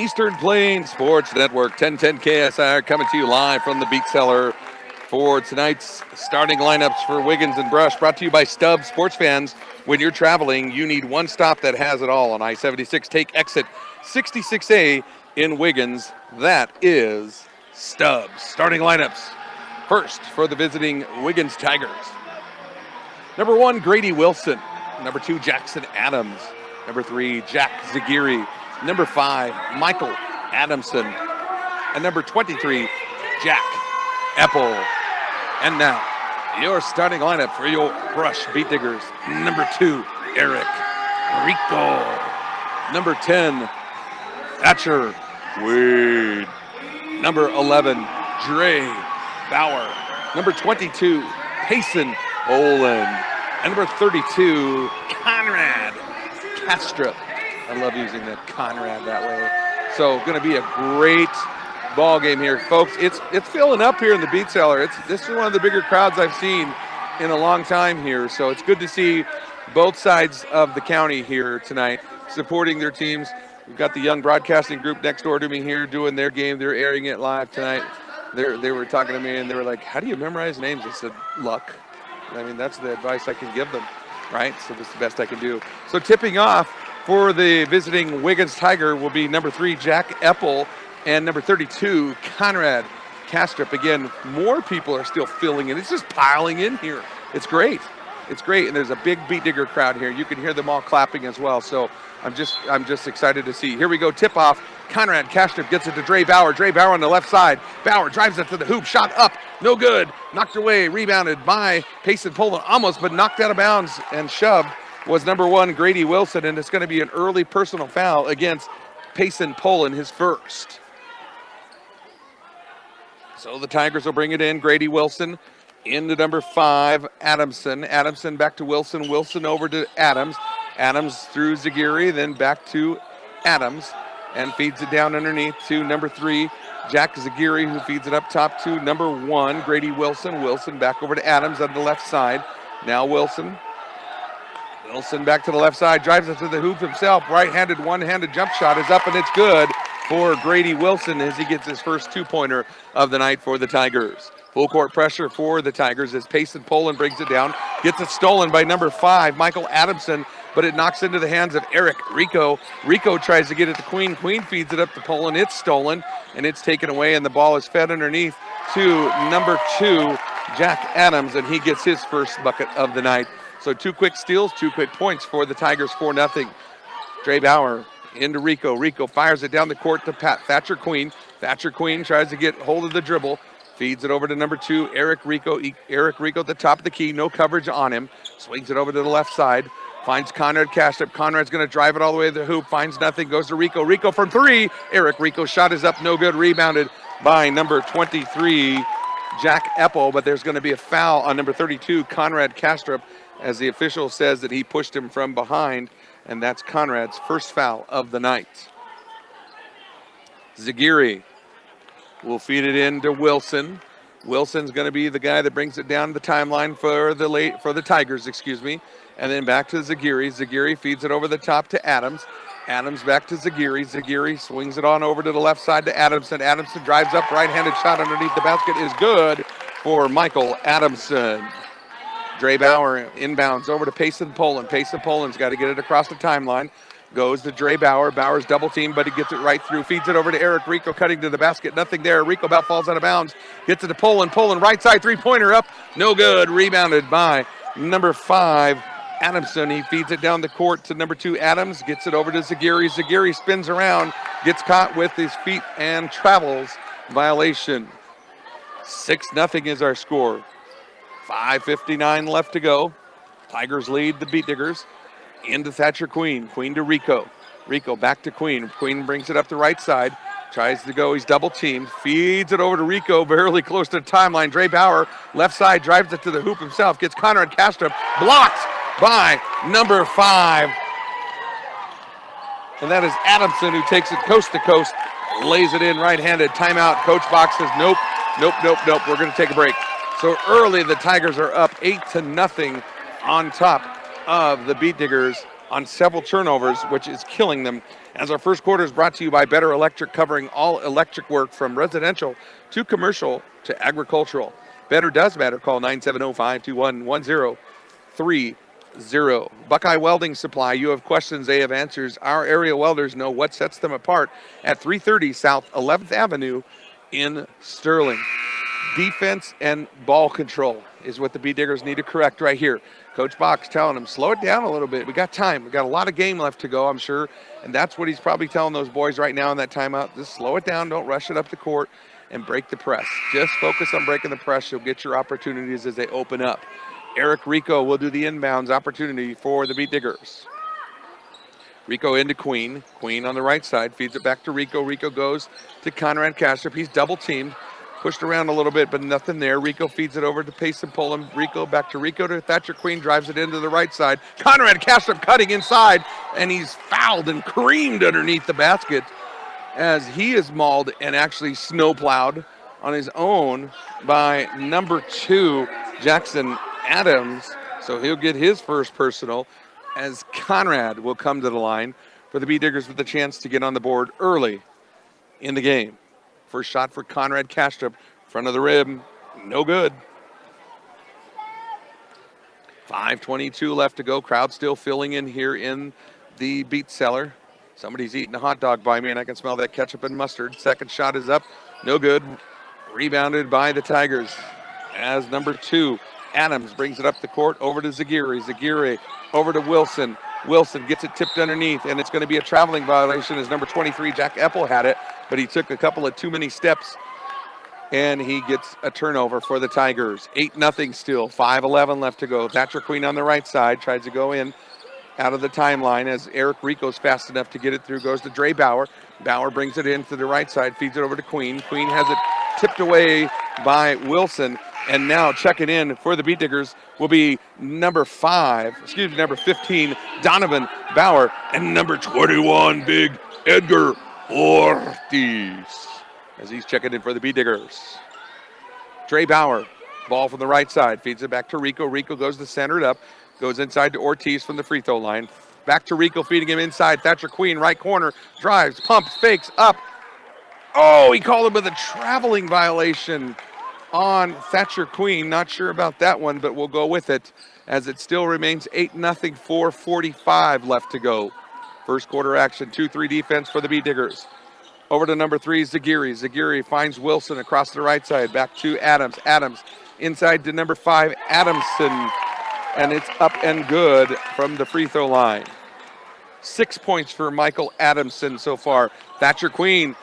Eastern Plains Sports Network, 1010 KSR, coming to you live from the Beat Cellar for tonight's starting lineups for Wiggins and Brush, brought to you by Stubbs. Sports fans, when you're traveling, you need one stop that has it all on I-76. Take exit 66A in Wiggins. That is Stubbs. Starting lineups. First, for the visiting Wiggins Tigers. Number 1, Grady Wilson. Number 2, Jackson Adams. Number 3, Jack Zagiri. Number 5, Michael Adamson. And number 23, Jack Epple. And now, your starting lineup for your Brush Beat Diggers. Number 2, Eric Rico. Number 10, Thatcher Wade. Number 11, Dre Bauer. Number 22, Payson Olin. And number 32, Conrad Castrop. I love using the Conrad that way. So going to be a great ball game here, folks. It's filling up here in the Beat Cellar. This is one of the bigger crowds I've seen in a long time here. So it's good to see both sides of the county here tonight supporting their teams. We've got the Young Broadcasting Group next door to me here doing their game. They're airing it live tonight. They were talking to me and they were like, "How do you memorize names?" I said, "Luck." I mean, that's the advice I can give them, right? So that's the best I can do. So tipping off for the visiting Wiggins Tiger will be number 3, Jack Epple, and number 32, Conrad Castrop. Again, more people are still filling in. It's just piling in here. It's great. It's great, and there's a big Beat Digger crowd here. You can hear them all clapping as well. So I'm just excited to see. Here we go. Tip off. Conrad Castrop gets it to Dre Bauer. Dre Bauer on the left side. Bauer drives it to the hoop. Shot up. No good. Knocked away. Rebounded by Payson Poland. Almost, but knocked out of bounds and shoved was number 1, Grady Wilson. And it's going to be an early personal foul against Payson Poland, his first. So the Tigers will bring it in. Grady Wilson into number 5, Adamson. Adamson back to Wilson. Wilson over to Adams. Adams through Zagiri, then back to Adams, and feeds it down underneath to number 3, Jack Zagiri, who feeds it up top to number 1, Grady Wilson. Wilson back over to Adams on the left side. Now Wilson. Wilson back to the left side, drives it to the hoop himself. Right-handed, one-handed jump shot is up, and it's good for Grady Wilson as he gets his first two-pointer of the night for the Tigers. Full court pressure for the Tigers as Payson Poland brings it down. Gets it stolen by number 5, Michael Adamson, but it knocks into the hands of Eric Rico. Rico tries to get it to Queen. Queen feeds it up to Poland. It's stolen, and it's taken away, and the ball is fed underneath to number 2, Jack Adams, and he gets his first bucket of the night. So 2 quick steals, 2 quick points for the Tigers, 4-0. Dre Bauer into Rico. Rico fires it down the court to Thatcher Queen. Thatcher Queen tries to get hold of the dribble. Feeds it over to number 2, Eric Rico. Eric Rico at the top of the key. No coverage on him. Swings it over to the left side. Finds Conrad Castrop. Conrad's going to drive it all the way to the hoop. Finds nothing. Goes to Rico. Rico from 3. Eric Rico shot is up. No good. Rebounded by number 23, Jack Epple. But there's going to be a foul on number 32, Conrad Castrop, as the official says that he pushed him from behind. And that's Conrad's first foul of the night. Zagiri will feed it in to Wilson. Wilson's going to be the guy that brings it down the timeline for the Tigers, and then back to Zagiri. Zagiri feeds it over the top to Adams. Adams back to Zagiri. Zagiri swings it on over to the left side to Adamson. Adamson drives up, right-handed shot underneath the basket is good for Michael Adamson. Dre Bauer inbounds over to Payson Poland. Payson Poland's got to get it across the timeline. Goes to Dre Bauer. Bauer's double team, but he gets it right through. Feeds it over to Eric Rico, cutting to the basket. Nothing there. Rico about falls out of bounds. Gets it to Poland. Poland right side three-pointer up. No good. Rebounded by number 5, Adamson. He feeds it down the court to number 2, Adams. Gets it over to Zagiri. Zagiri spins around. Gets caught with his feet and travels. Violation. 6-0 is our score. 5:59 left to go. Tigers lead the Beat Diggers. Into Thatcher Queen. Queen to Rico. Rico back to Queen. Queen brings it up the right side. Tries to go. He's double teamed. Feeds it over to Rico. Barely close to the timeline. Dre Bauer, left side, drives it to the hoop himself. Gets Conrad Castrop. Blocked by number 5. And that is Adamson, who takes it coast to coast. Lays it in right-handed. Timeout. Coach Box says, nope. We're going to take a break. So early, the Tigers are up 8-0 on top of the Beat Diggers on several turnovers, which is killing them. As our first quarter is brought to you by Better Electric, covering all electric work from residential to commercial to agricultural. Better does matter. Call 970-521-1030. Buckeye Welding Supply. You have questions, they have answers. Our area welders know what sets them apart at 330 South 11th Avenue in Sterling. Defense and ball control is what the Bee Diggers need to correct right here. Coach Bach's telling them, slow it down a little bit. We got time. We got a lot of game left to go, I'm sure. And that's what he's probably telling those boys right now in that timeout. Just slow it down. Don't rush it up the court and break the press. Just focus on breaking the press. You'll get your opportunities as they open up. Eric Rico will do the inbounds opportunity for the Bee Diggers. Rico into Queen. Queen on the right side. Feeds it back to Rico. Rico goes to Conrad Kastrup. He's double teamed. Pushed around a little bit, but nothing there. Rico feeds it over to Pace and Pullum. Rico back to Rico to Thatcher Queen. Drives it into the right side. Conrad Kastrup cutting inside, and he's fouled and creamed underneath the basket as he is mauled and actually snowplowed on his own by number 2, Jackson Adams. So he'll get his first personal as Conrad will come to the line for the Bee Diggers with a chance to get on the board early in the game. First shot for Conrad Kastrup, front of the rim, no good. 5:22 left to go. Crowd still filling in here in the Beat Cellar. Somebody's eating a hot dog by me, and I can smell that ketchup and mustard. Second shot is up, no good. Rebounded by the Tigers as number 2, Adams brings it up the court over to Zagiri. Zagiri over to Wilson. Wilson gets it tipped underneath, and it's going to be a traveling violation as number 23, Jack Eppel, had it, but he took a couple of too many steps, and he gets a turnover for the Tigers. 8-0 still, 5:11 left to go. Thatcher Queen on the right side tries to go in out of the timeline as Eric Rico's fast enough to get it through. Goes to Dre Bauer. Bauer brings it in to the right side, feeds it over to Queen. Queen has it tipped away by Wilson. And now checking in for the Beat Diggers will be number 15, Donovan Bauer, and number 21, big Edgar Ortiz, as he's checking in for the Beat Diggers. Dre Bauer, ball from the right side, feeds it back to Rico. Rico goes to center it up, goes inside to Ortiz from the free throw line. Back to Rico, feeding him inside. Thatcher Queen, right corner, drives, pumps, fakes, up. Oh, he called him with a traveling violation on Thatcher Queen. Not sure about that one, but we'll go with it as it still remains 8-0, 4:45 left to go. First quarter action, 2-3 defense for the Bee Diggers. Over to number 3, Zagiri. Zagiri finds Wilson across the right side, back to Adams. Adams inside to number 5, Adamson, and it's up and good from the free throw line. 6 points for Michael Adamson so far. Thatcher Queen,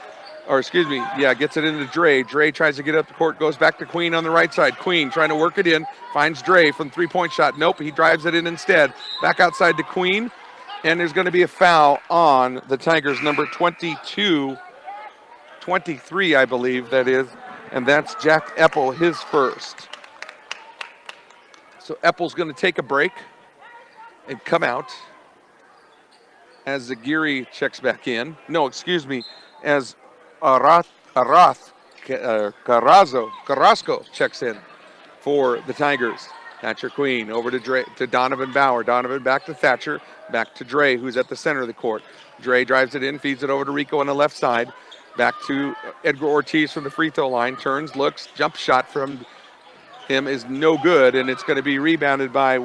gets it into Dre. Dre tries to get up the court, goes back to Queen on the right side. Queen trying to work it in, finds Dre from three-point shot. Nope, he drives it in instead. Back outside to Queen, and there's going to be a foul on the Tigers, number 23, I believe that is, and that's Jack Eppel, his first. So Eppel's going to take a break and come out as Zagiri checks back in. As Carrasco checks in for the Tigers. Thatcher Queen over to Donovan Bauer. Donovan back to Thatcher, back to Dre, who's at the center of the court. Dre drives it in, feeds it over to Rico on the left side. Back to Edgar Ortiz from the free throw line. Turns, looks, jump shot from him is no good, and it's going to be rebounded by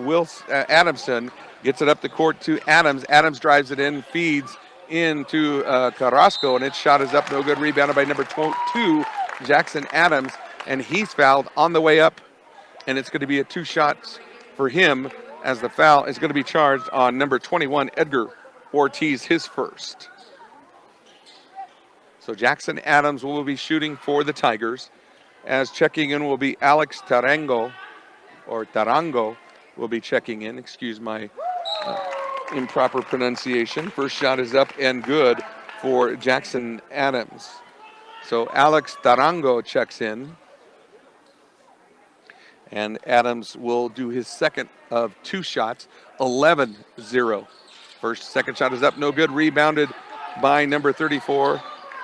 Adamson. Gets it up the court to Adams. Adams drives it in, feeds into Carrasco, and its shot is up, no good. Rebounded by number 2, Jackson Adams, and he's fouled on the way up, and it's going to be a 2 shots for him as the foul is going to be charged on number 21, Edgar Ortiz, his first. So Jackson Adams will be shooting for the Tigers, as checking in will be Alex Tarango will be checking in. Excuse my improper pronunciation. First shot is up and good for Jackson Adams. So Alex Tarango checks in, and Adams will do his second of 2 shots, 11-0. Second shot is up, no good. Rebounded by number 34,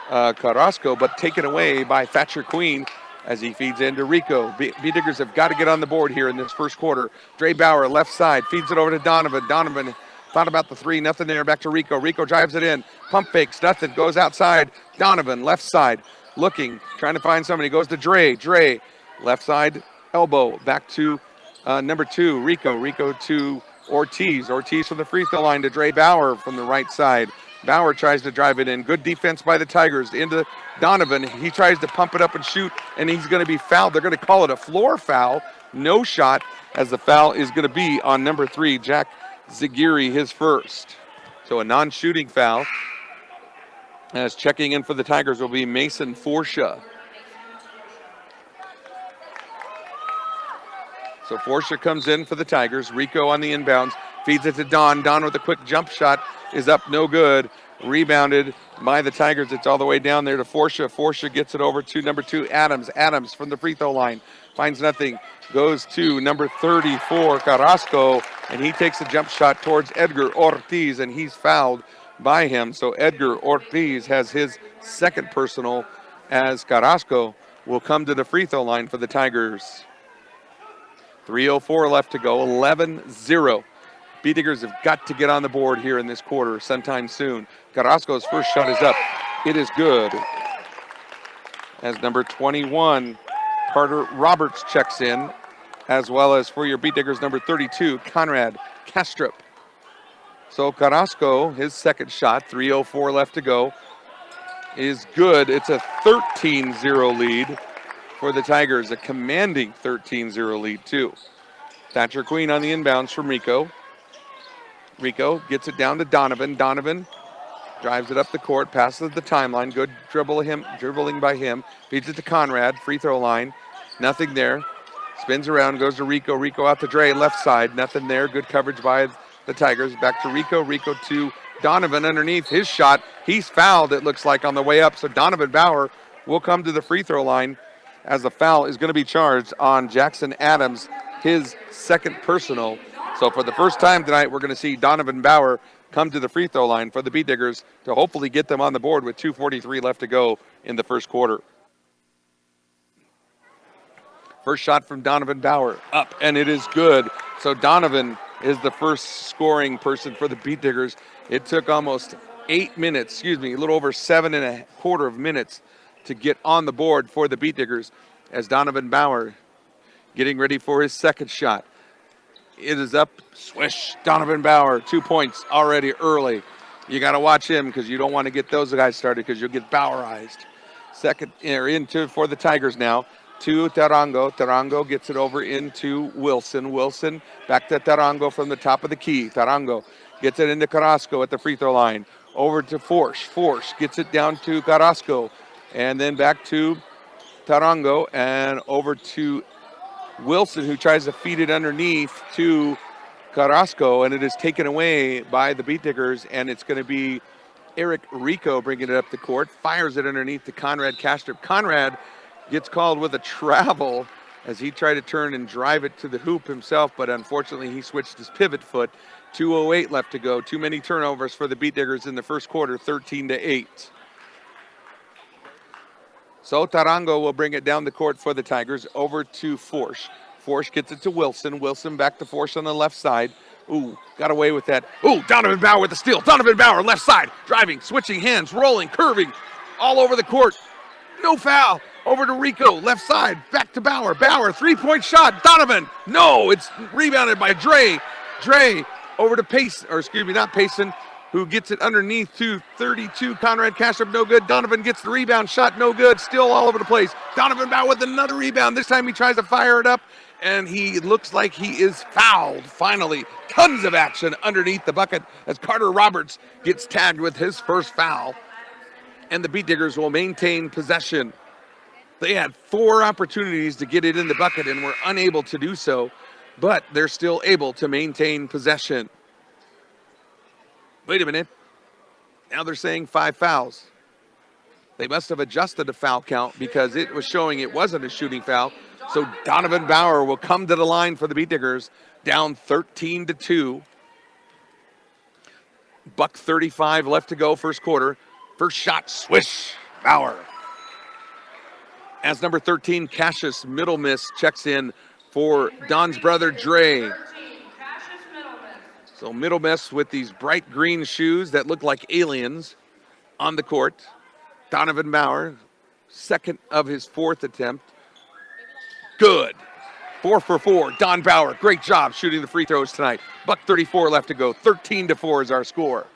Carrasco, but taken away by Thatcher Queen as he feeds into Rico. B-Diggers have got to get on the board here in this first quarter. Dre Bauer, left side, feeds it over to Donovan. Donovan Thought about the three, nothing there. Back to Rico. Rico drives it in. Pump fakes, nothing. Goes outside. Donovan, left side, looking, trying to find somebody. Goes to Dre. Dre, left side, elbow. Back to number 2, Rico. Rico to Ortiz. Ortiz from the free throw line to Dre Bauer from the right side. Bauer tries to drive it in. Good defense by the Tigers. Into Donovan. He tries to pump it up and shoot, and he's going to be fouled. They're going to call it a floor foul. No shot, as the foul is going to be on number 3, Jack Zagiri, his first. So a non-shooting foul. As checking in for the Tigers will be Mason Forsha. So Forsha comes in for the Tigers. Rico on the inbounds. Feeds it to Don. Don with a quick jump shot is up, no good. Rebounded by the Tigers. It's all the way down there to Forsha. Forsha gets it over to number 2, Adams. Adams from the free throw line. Finds nothing. Goes to number 34, Carrasco. And he takes a jump shot towards Edgar Ortiz, and he's fouled by him. So Edgar Ortiz has his second personal, as Carrasco will come to the free throw line for the Tigers. 3:04 left to go, 11-0. Beatniggers have got to get on the board here in this quarter sometime soon. Carrasco's first shot is up. It is good. As number 21, Carter Roberts checks in, as well as for your Beatniggers, number 32, Conrad Kastrup. So Carrasco, his second shot, 3:04 left to go, is good. It's a 13-0 lead for the Tigers, a commanding 13-0 lead too. Thatcher Queen on the inbounds from Rico. Rico gets it down to Donovan. Donovan drives it up the court, passes the timeline. Good dribbling by him. Feeds it to Conrad, free throw line. Nothing there. Spins around, goes to Rico. Rico out to Dre, left side. Nothing there. Good coverage by the Tigers. Back to Rico. Rico to Donovan underneath. His shot. He's fouled, it looks like, on the way up. So Donovan Bauer will come to the free throw line, as the foul is going to be charged on Jackson Adams, his second personal. So for the first time tonight, we're going to see Donovan Bauer come to the free throw line for the Beatniggers to hopefully get them on the board with 2:43 left to go in the first quarter. First shot from Donovan Bauer, up, and it is good. So Donovan is the first scoring person for the Beatniggers. It took almost 8 minutes, a little over 7.25 minutes to get on the board for the Beatniggers, as Donovan Bauer getting ready for his second shot. It is up, swish, Donovan Bauer, 2 points already early. You got to watch him because you don't want to get those guys started because you'll get Bauerized. Second, into for the Tigers now, to Tarango. Tarango gets it over into Wilson. Wilson back to Tarango from the top of the key. Tarango gets it into Carrasco at the free throw line. Over to Forsh. Forsh gets it down to Carrasco. And then back to Tarango and over to Wilson, who tries to feed it underneath to Carrasco, and it is taken away by the Beatniggers, and it's going to be Eric Rico bringing it up the court, fires it underneath to Conrad Kastrup. Conrad gets called with a travel as he tried to turn and drive it to the hoop himself, but unfortunately he switched his pivot foot. 2:08 left to go. Too many turnovers for the Beatniggers in the first quarter, 13-8. So Tarango will bring it down the court for the Tigers, over to Forsh. Forsh gets it to Wilson. Wilson back to Forsh on the left side. Ooh, got away with that. Ooh, Donovan Bauer with the steal. Donovan Bauer, left side, driving, switching hands, rolling, curving, all over the court. No foul. Over to Rico, left side, back to Bauer. Bauer, three-point shot. Donovan, no, it's rebounded by Dre. Dre over to Payson, not Payson, who gets it underneath to 32. Conrad Kastrup, no good. Donovan gets the rebound, shot no good. Still all over the place. Donovan Bauer with another rebound. This time he tries to fire it up, and he looks like he is fouled. Finally, tons of action underneath the bucket as Carter Roberts gets tagged with his first foul. And the Beatniggers will maintain possession. They had 4 opportunities to get it in the bucket and were unable to do so, but they're still able to maintain possession. Wait a minute. Now they're saying 5 fouls. They must have adjusted the foul count because it was showing it wasn't a shooting foul. So Donovan Bauer will come to the line for the Beatniggers, down 13-2. $1:35 left to go, first quarter. First shot, swish, Bauer. As number 13, Cassius Middlemiss checks in for Don's brother, Dre. So Middle Miss with these bright green shoes that look like aliens on the court. Donovan Bauer, second of his fourth attempt. Good. 4 for 4. Don Bauer, great job shooting the free throws tonight. $1:34 left to go. 13-4 is our score.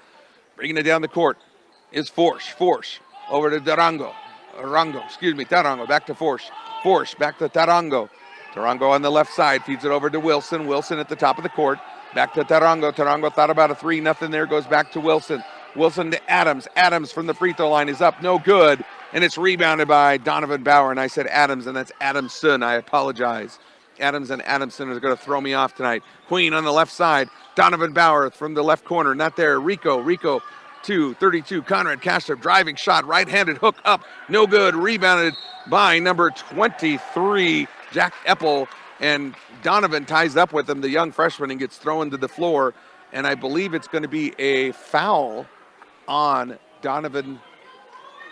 Bringing it down the court is Force. Force over to Tarango. Tarango back to Force. Force back to Tarango. Tarango on the left side feeds it over to Wilson. Wilson at the top of the court. Back to Tarango. Tarango thought about a 3-0 there. Goes back to Wilson. Wilson to Adams. Adams from the free throw line is up. No good. And it's rebounded by Donovan Bauer. And I said Adams, and that's Adamson. I apologize. Adams and Adamson are going to throw me off tonight. Queen on the left side. Donovan Bauer from the left corner. Not there. Rico 2-32. Conrad Kastrup driving shot. Right-handed hook up. No good. Rebounded by number 23, Jack Eppel. And Donovan ties up with him, the young freshman, and gets thrown to the floor. And I believe it's going to be a foul on Donovan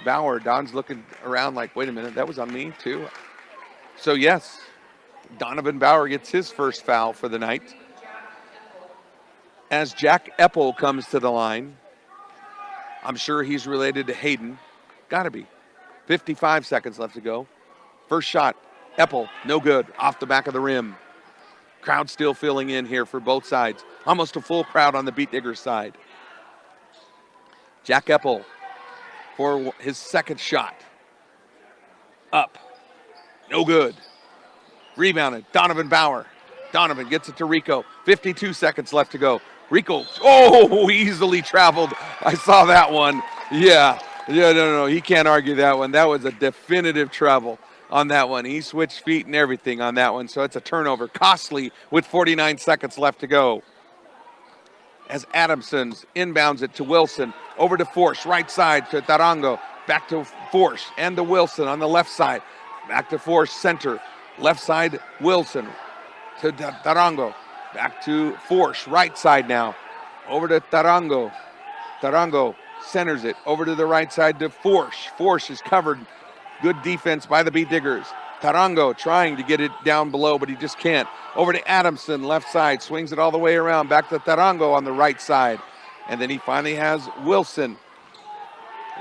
Bauer. Don's looking around like, wait a minute, that was on me too? So yes, Donovan Bauer gets his first foul for the night. As Jack Eppel comes to the line, I'm sure he's related to Hayden. Gotta be. 55 seconds left to go. First shot, Eppel, no good, off the back of the rim. Crowd still filling in here for both sides. Almost a full crowd on the Beat Diggers side. Jack Eppel for his second shot. Up. No good. Rebounded. Donovan Bauer. Donovan gets it to Rico. 52 seconds left to go. Rico, easily traveled. I saw that one. Yeah, no, he can't argue that one. That was a definitive travel on that one. He switched feet and everything on that one, so it's a turnover. Costly with 49 seconds left to go. As Adamson's inbounds it to Wilson. Over to Force, right side to Tarango. Back to Force and to Wilson on the left side. Back to Force, center. Left side, Wilson to Tarango. Back to Force, right side now. Over to Tarango. Tarango centers it. Over to the right side to Force. Force is covered. Good defense by the Beat Diggers. Tarango trying to get it down below, but he just can't. Over to Adamson, left side. Swings it all the way around. Back to Tarango on the right side. And then he finally has Wilson.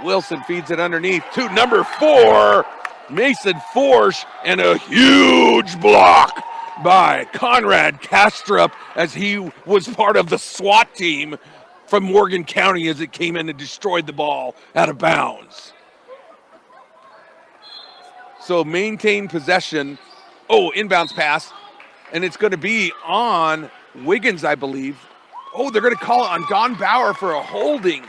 Wilson feeds it underneath to number 4, Mason Force, and a huge block by Conrad Kastrup as he was part of the SWAT team from Morgan County as it came in and destroyed the ball out of bounds. So maintain possession. Inbounds pass. And it's going to be on Wiggins, I believe. They're going to call it on Don Bauer for a holding.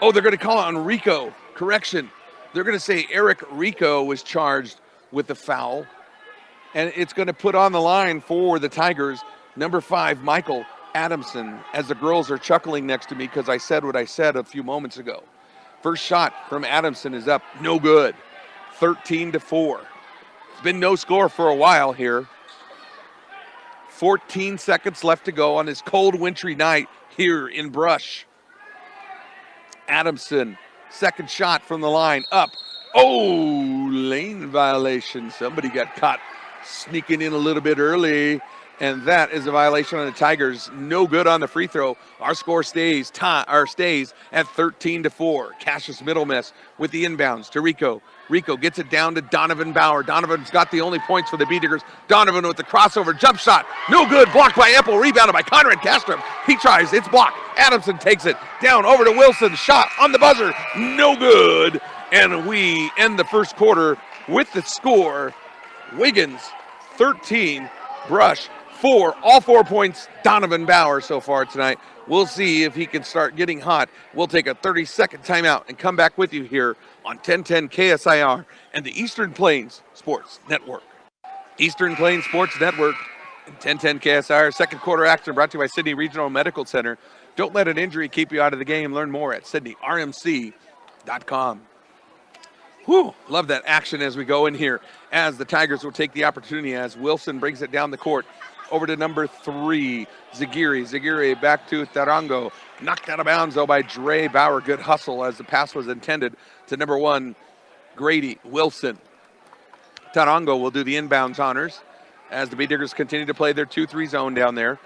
They're going to call it on Rico. Correction. They're going to say Eric Rico was charged with the foul. And it's going to put on the line for the Tigers, number 5, Michael Adamson, as the girls are chuckling next to me because I said what I said a few moments ago. First shot from Adamson is up. No good. 13-4. It's been no score for a while here. 14 seconds left to go on this cold, wintry night here in Brush. Adamson, second shot from the line, up. Lane violation. Somebody got caught sneaking in a little bit early, and that is a violation on the Tigers. No good on the free throw. Our score stays at 13-4. Cassius Middle Miss with the inbounds to Rico. Rico gets it down to Donovan Bauer. Donovan's got the only points for the Beat Diggers. Donovan with the crossover jump shot. No good. Blocked by Eppel. Rebounded by Conrad Kastrup. He tries. It's blocked. Adamson takes it down over to Wilson. Shot on the buzzer. No good. And we end the first quarter with the score. Wiggins 13, Brush 4. All 4 points, Donovan Bauer so far tonight. We'll see if he can start getting hot. We'll take a 30-second timeout and come back with you here on 1010 KSIR and the Eastern Plains Sports Network. Eastern Plains Sports Network and 1010 KSIR. Second quarter action brought to you by Sydney Regional Medical Center. Don't let an injury keep you out of the game. Learn more at sydneyrmc.com. Love that action as we go in here, as the Tigers will take the opportunity as Wilson brings it down the court. Over to number 3, Zagiri. Zagiri back to Tarango. Knocked out of bounds, though, by Dre Bauer. Good hustle as the pass was intended to number 1, Grady Wilson. Tarango will do the inbounds honors as the B-Diggers continue to play their 2-3 zone down there.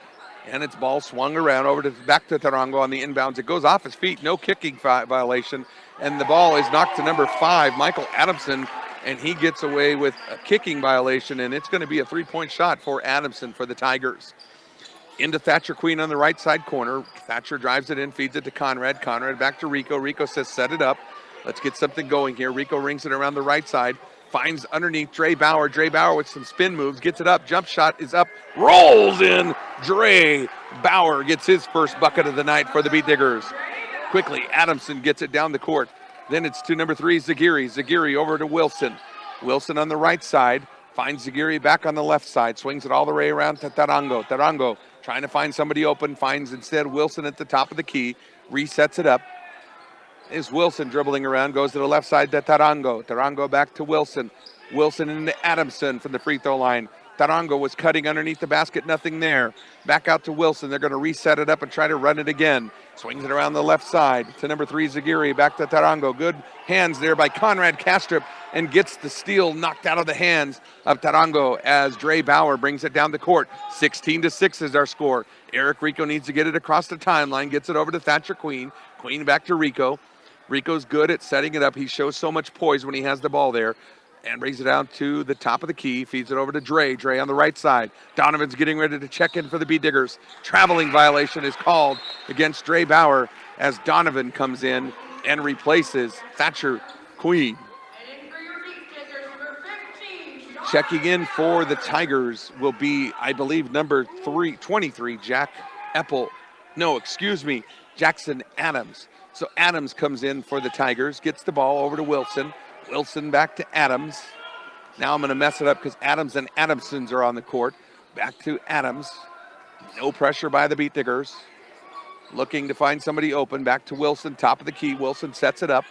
And its ball swung around over to back to Tarango on the inbounds. It goes off his feet, no kicking violation. And the ball is knocked to number 5, Michael Adamson, and he gets away with a kicking violation, and it's going to be a 3-point shot for Adamson for the Tigers. Into Thatcher Queen on the right side corner. Thatcher drives it in, feeds it to Conrad. Conrad back to Rico. Rico says, set it up. Let's get something going here. Rico rings it around the right side. Finds underneath Dre Bauer. Dre Bauer with some spin moves. Gets it up. Jump shot is up. Rolls in. Dre Bauer gets his first bucket of the night for the Beat Diggers. Quickly, Adamson gets it down the court. Then it's to number 3, Zagiri. Zagiri over to Wilson. Wilson on the right side. Finds Zagiri back on the left side. Swings it all the way around to Tarango. Tarango trying to find somebody open. Finds instead Wilson at the top of the key. Resets it up. Is Wilson dribbling around, goes to the left side to Tarango. Tarango back to Wilson. Wilson into Adamson from the free throw line. Tarango was cutting underneath the basket, nothing there. Back out to Wilson. They're going to reset it up and try to run it again. Swings it around the left side to number 3, Zagiri. Back to Tarango. Good hands there by Conrad Kastrup and gets the steal knocked out of the hands of Tarango as Dre Bauer brings it down the court. 16-6 is our score. Eric Rico needs to get it across the timeline. Gets it over to Thatcher Queen. Queen back to Rico. Rico's good at setting it up. He shows so much poise when he has the ball there. And brings it out to the top of the key. Feeds it over to Dre. Dre on the right side. Donovan's getting ready to check in for the B-Diggers. Traveling violation is called against Dre Bauer as Donovan comes in and replaces Thatcher Queen. Checking in for the Tigers will be, I believe, number 23, Jack Eppel. No, excuse me, Jackson Adams. So Adams comes in for the Tigers, gets the ball over to Wilson. Wilson back to Adams. Now I'm going to mess it up because Adams and Adamsons are on the court. Back to Adams. No pressure by the Beat Diggers. Looking to find somebody open. Back to Wilson, top of the key. Wilson sets it up.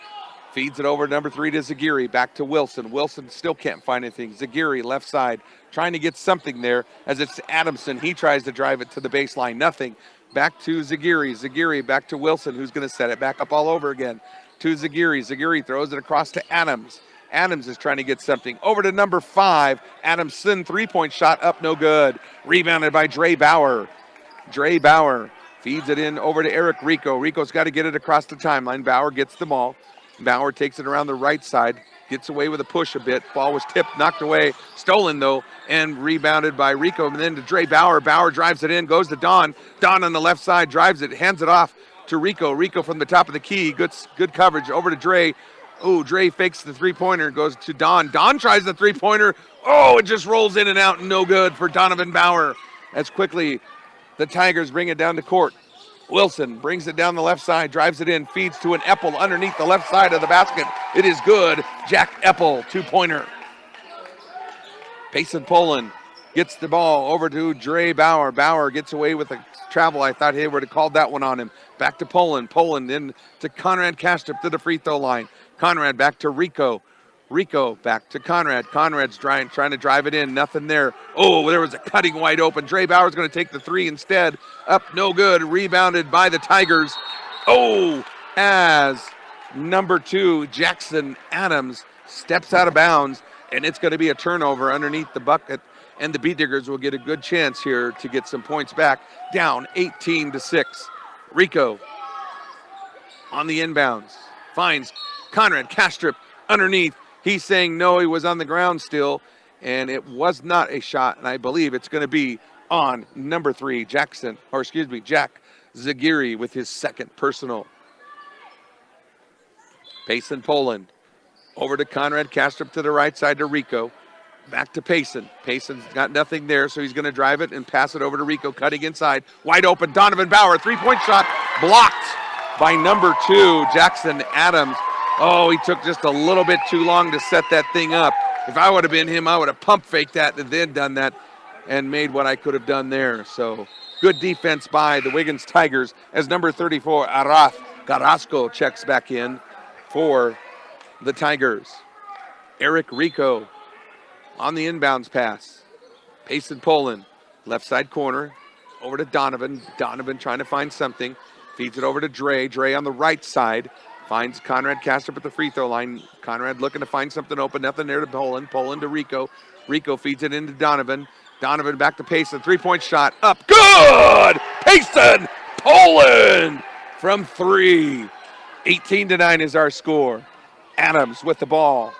Feeds it over number 3 to Zagiri. Back to Wilson. Wilson still can't find anything. Zagiri left side trying to get something there as it's Adamson. He tries to drive it to the baseline. Nothing. Back to Zagiri. Zagiri back to Wilson, who's going to set it back up all over again. To Zagiri. Zagiri throws it across to Adams. Adams is trying to get something. Over to number 5. Adamson, 3-point shot up, no good. Rebounded by Dre Bauer. Dre Bauer feeds it in over to Eric Rico. Rico's got to get it across the timeline. Bauer gets the ball. Bauer takes it around the right side. Gets away with a push a bit. Ball was tipped, knocked away, stolen though, and rebounded by Rico. And then to Dre Bauer. Bauer drives it in, goes to Don. Don on the left side drives it, hands it off to Rico. Rico from the top of the key. Good coverage over to Dre. Oh, Dre fakes the three-pointer, goes to Don. Don tries the three-pointer. Oh, it just rolls in and out, no good for Donovan Bauer. As quickly the Tigers bring it down to court. Wilson brings it down the left side, drives it in, feeds to an Eppel underneath the left side of the basket. It is good. Jack Eppel, 2-pointer. Payson Poland gets the ball over to Dre Bauer. Bauer gets away with a travel. I thought Hayward had called that one on him. Back to Poland. Poland in to Conrad Kastrup to the free throw line. Conrad back to Rico. Rico back to Conrad. Conrad's trying to drive it in. Nothing there. Oh, there was a cutting wide open. Dre Bauer's going to take the 3 instead. Up, no good. Rebounded by the Tigers. Oh, as number 2, Jackson Adams, steps out of bounds, and it's going to be a turnover underneath the bucket, and the Beat Diggers will get a good chance here to get some points back. Down 18-6. Rico on the inbounds. Finds Conrad Kastrup underneath. He's saying no, he was on the ground still, and it was not a shot, and I believe it's going to be on number 3, Jack Zagiri with his second personal. Payson Poland over to Conrad Kastrup to the right side to Rico. Back to Payson. Payson's got nothing there, so he's going to drive it and pass it over to Rico, cutting inside. Wide open, Donovan Bauer, 3-point shot, blocked by number 2, Jackson Adams. Oh, he took just a little bit too long to set that thing up. If I would have been him, I would have pump faked that and then done that and made what I could have done there. So good defense by the Wiggins Tigers as number 34, Arath Carrasco, checks back in for the Tigers. Eric Rico on the inbounds pass. Payson Poland, left side corner, over to Donovan. Donovan trying to find something. Feeds it over to Dre. Dre on the right side. Finds Conrad Kastrup at the free throw line. Conrad looking to find something open. Nothing there to Poland. Poland to Rico. Rico feeds it into Donovan. Donovan back to Payson. 3-point shot up. Good! Payson! Poland from 3. 18-9 is our score. Adams with the ball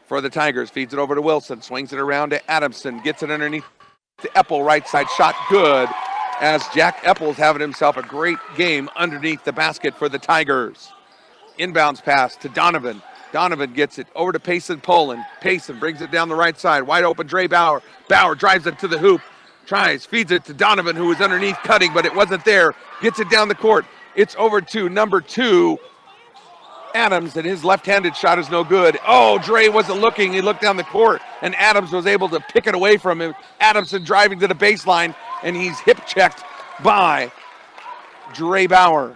for the Tigers. Feeds it over to Wilson. Swings it around to Adamson. Gets it underneath to Eppel. Right side shot. Good. As Jack Eppel's having himself a great game underneath the basket for the Tigers. Inbounds pass to Donovan. Donovan gets it over to Payson Poland. Payson brings it down the right side. Wide open Dre Bauer. Bauer drives it to the hoop. Tries, feeds it to Donovan, who was underneath cutting, but it wasn't there. Gets it down the court. It's over to number 2, Adams, and his left-handed shot is no good. Oh, Dre wasn't looking. He looked down the court, and Adams was able to pick it away from him. Adamson driving to the baseline, and he's hip-checked by Dre Bauer.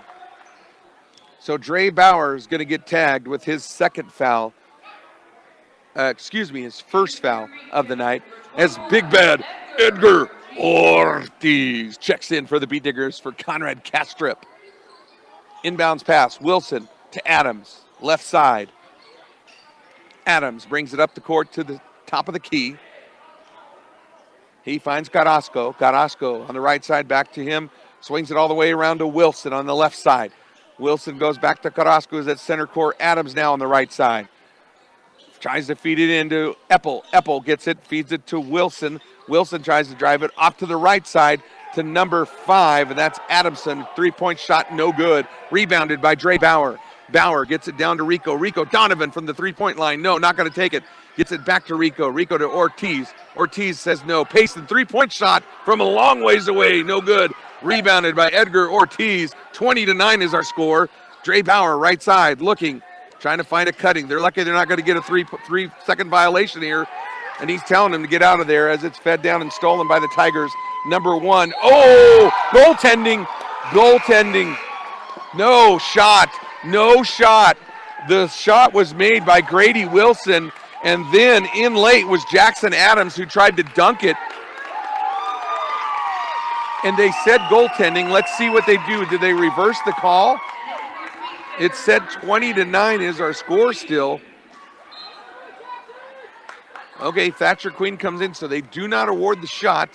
So Dre Bauer is going to get tagged with his second foul. His first foul of the night. As Big Bad Edgar Ortiz checks in for the Beat Diggers for Conrad Kastrup. Inbounds pass, Wilson to Adams, left side. Adams brings it up the court to the top of the key. He finds Carrasco. Carrasco on the right side, back to him. Swings it all the way around to Wilson on the left side. Wilson goes back to Carrasco, who's at center court. Adams now on the right side. Tries to feed it into Eppel. Eppel gets it, feeds it to Wilson. Wilson tries to drive it off to the right side to number 5, and that's Adamson. 3-point shot, no good. Rebounded by Dre Bauer. Bauer gets it down to Rico. Rico Donovan from the 3-point line. No, not going to take it. Gets it back to Rico. Rico to Ortiz. Ortiz says no. Payson, 3-point shot from a long ways away. No good. Rebounded by Edgar Ortiz. 20-9 is our score. Dre Bauer, right side, looking, trying to find a cutting. They're lucky they're not going to get a 3-second violation here. And he's telling him to get out of there as it's fed down and stolen by the Tigers. Number 1. Oh, goaltending. Goaltending. No shot. No shot. The shot was made by Grady Wilson, and then in late was Jackson Adams, who tried to dunk it. And they said goaltending. Let's see what they do. Did they reverse the call? It said 20-9 is our score still. Okay, Thatcher Queen comes in, so they do not award the shot.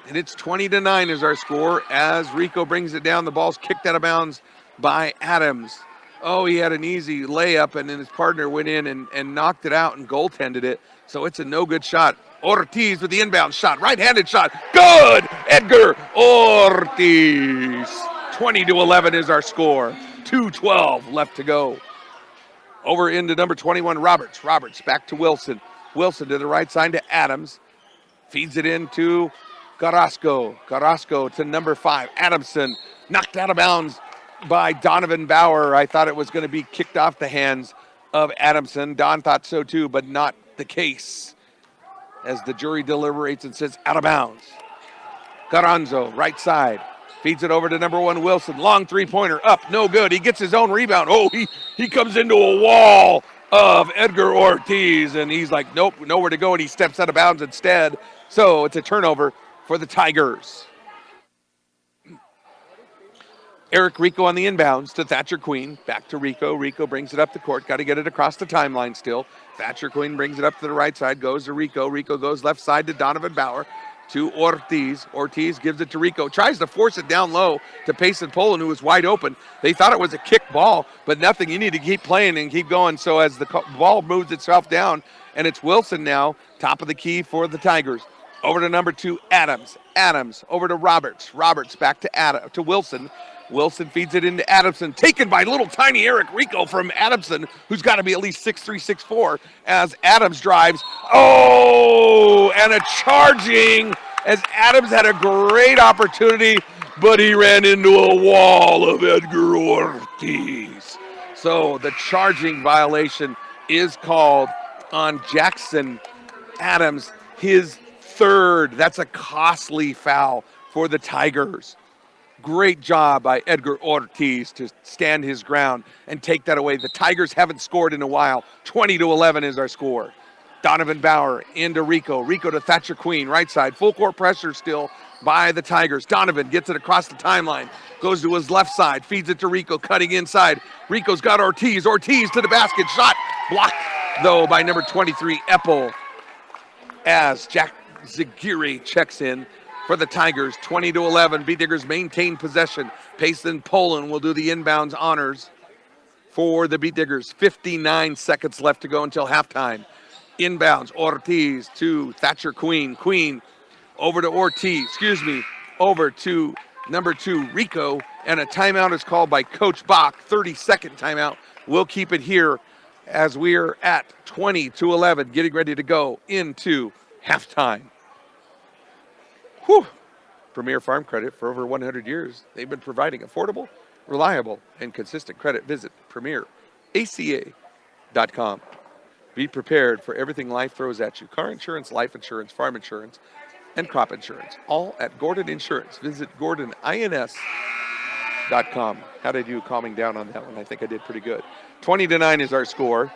And it's 20-9 is our score as Rico brings it down. The ball's kicked out of bounds by Adams. Oh, he had an easy layup, and then his partner went in and knocked it out and goaltended it. So it's a no-good shot. Ortiz with the inbound shot, right-handed shot. Good! Edgar Ortiz. 20-11 is our score. 2:12 left to go. Over into number 21, Roberts. Roberts back to Wilson. Wilson to the right side to Adams. Feeds it into Carrasco. Carrasco to number 5, Adamson. Knocked out of bounds by Donovan Bauer. I thought it was going to be kicked off the hands of Adamson. Don thought so too, but not the case, as the jury deliberates and says out of bounds. Carranzo, right side. Feeds it over to number 1, Wilson. Long 3-pointer up, no good. He gets his own rebound. Oh, he comes into a wall of Edgar Ortiz, and he's like, nope, nowhere to go, and he steps out of bounds instead. So it's a turnover for the Tigers. Eric Rico on the inbounds to Thatcher Queen. Back to Rico. Rico brings it up the court. Got to get it across the timeline still. Thatcher Queen brings it up to the right side. Goes to Rico. Rico goes left side to Donovan Bauer. To Ortiz. Ortiz gives it to Rico. Tries to force it down low to Payson Poland, who was wide open. They thought it was a kick ball, but nothing. You need to keep playing and keep going. So as the ball moves itself down, and it's Wilson now, top of the key for the Tigers. Over to number 2, Adams. Adams over to Roberts. Roberts back to Wilson. Wilson feeds it into Adamson. Taken by little tiny Eric Rico from Adamson, who's got to be at least 6'3", 6'4", as Adams drives. Oh, and a charging as Adams had a great opportunity, but he ran into a wall of Edgar Ortiz. So the charging violation is called on Jackson Adams, his 3rd. That's a costly foul for the Tigers. Great job by Edgar Ortiz to stand his ground and take that away. The Tigers haven't scored in a while. 20-11 is our score. Donovan Bauer into Rico. Rico to Thatcher Queen, right side. Full court pressure still by the Tigers. Donovan gets it across the timeline. Goes to his left side. Feeds it to Rico, cutting inside. Rico's got Ortiz. Ortiz to the basket. Shot blocked, though, by number 23, Eppel. as Jack Zagiri checks in for the Tigers. 20-11. Beat Diggers maintain possession. Payson Poland will do the inbounds honors for the Beat Diggers. 59 seconds left to go until halftime. Inbounds, Ortiz to Thatcher Queen. Queen over to Ortiz, over to number 2, Rico, and a timeout is called by Coach Bach. 30-second timeout. We'll keep it here as we're at 20-11, getting ready to go into halftime. Whew. Premier Farm Credit, for over 100 years, they've been providing affordable, reliable, and consistent credit. Visit PremierACA.com. Be prepared for everything life throws at you. Car insurance, life insurance, farm insurance, and crop insurance. All at Gordon Insurance. Visit GordonINS.com. How'd I do calming down on that one? I think I did pretty good. 20-9 is our score.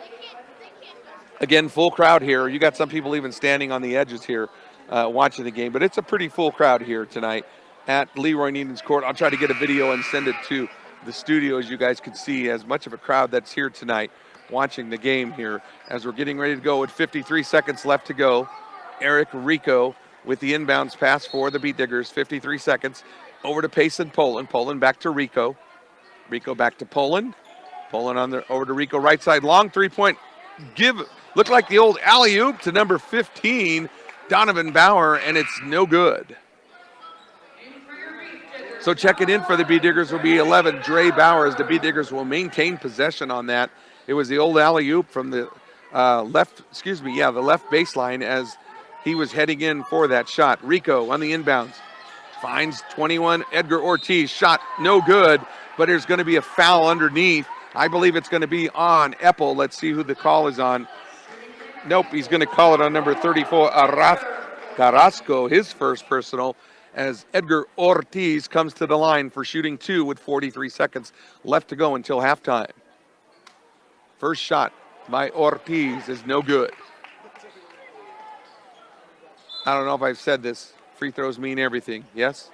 Again, full crowd here. You got some people even standing on the edges here watching the game, but it's a pretty full crowd here tonight at Leroy Needham's court. I'll try to get a video and send it to the studio as you guys can see as much of a crowd that's here tonight watching the game here as we're getting ready to go with 53 seconds left to go. Eric Rico with the inbounds pass for the Beat Diggers. 53 seconds over to Payson Poland. Poland back to Rico. Rico back to Poland. Poland over to Rico right side. Long three-point looked like the old alley-oop to number 15, Donovan Bauer, and it's no good. So checking in for the Beat Diggers will be 11, Dre Bauer, as the Beat Diggers will maintain possession on that. It was the old alley-oop from the the left baseline as he was heading in for that shot. Rico on the inbounds. Finds 21, Edgar Ortiz. Shot no good, but there's going to be a foul underneath. I believe it's going to be on Eppel. Let's see who the call is on. Nope, he's going to call it on number 34, Araf Carrasco, his first personal, as Edgar Ortiz comes to the line for shooting 2 with 43 seconds left to go until halftime. First shot by Ortiz is no good. I don't know if I've said this. Free throws mean everything, yes?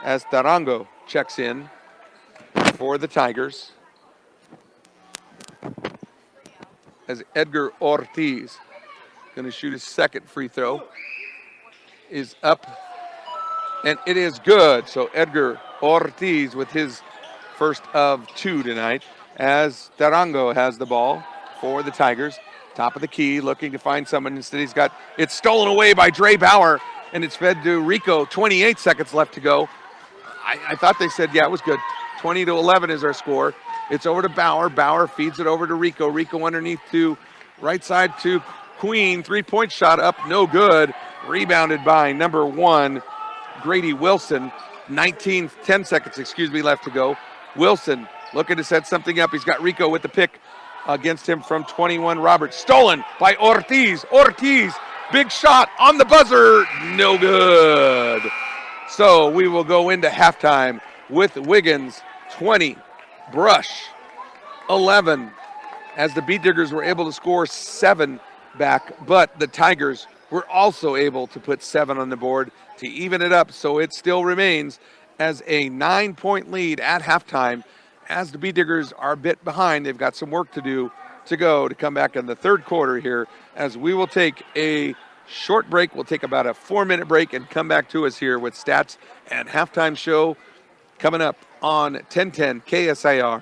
As Tarango checks in for the Tigers. As Edgar Ortiz going to shoot his second free throw. Is up, and it is good. So Edgar Ortiz with his first of 2 tonight. As Tarango has the ball for the Tigers. Top of the key, looking to find someone. Instead, he's got it stolen away by Dre Bauer, and it's fed to Rico. 28 seconds left to go. I thought they said, yeah, it was good. 20-11 is our score. It's over to Bauer. Bauer feeds it over to Rico. Rico underneath to right side to Queen. Three-point shot up, no good. Rebounded by number 1, Grady Wilson. 10 seconds left to go. Wilson looking to set something up. He's got Rico with the pick against him from 21, Roberts. Stolen by Ortiz. Ortiz, big shot on the buzzer. No good. So we will go into halftime with Wiggins 20, Brush 11, as the Beat Diggers were able to score 7 back, but the Tigers were also able to put 7 on the board to even it up. So it still remains as a 9-point lead at halftime. As the Beat Diggers are a bit behind, they've got some work to do to come back in the third quarter here, as we will take a short break. We'll take about a 4-minute break and come back to us here with stats and halftime show coming up on 1010 KSIR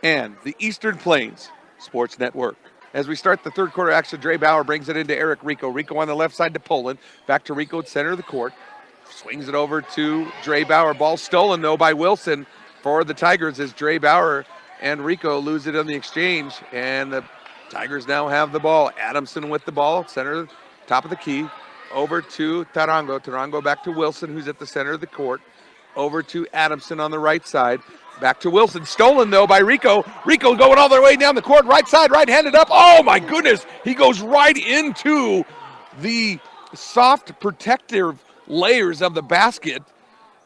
and the Eastern Plains Sports Network. As we start the third quarter action, Dre Bauer brings it into Eric Rico. Rico on the left side to Poland. Back to Rico at center of the court. Swings it over to Dre Bauer. Ball stolen, though, by Wilson for the Tigers, as Dre Bauer and Rico lose it on the exchange. And the Tigers now have the ball. Adamson with the ball, center, top of the key. Over to Tarango. Tarango back to Wilson, who's at the center of the court. Over to Adamson on the right side. Back to Wilson. Stolen, though, by Rico. Rico going all the way down the court. Right side, right-handed up. Oh, my goodness. He goes right into the soft protective layers of the basket,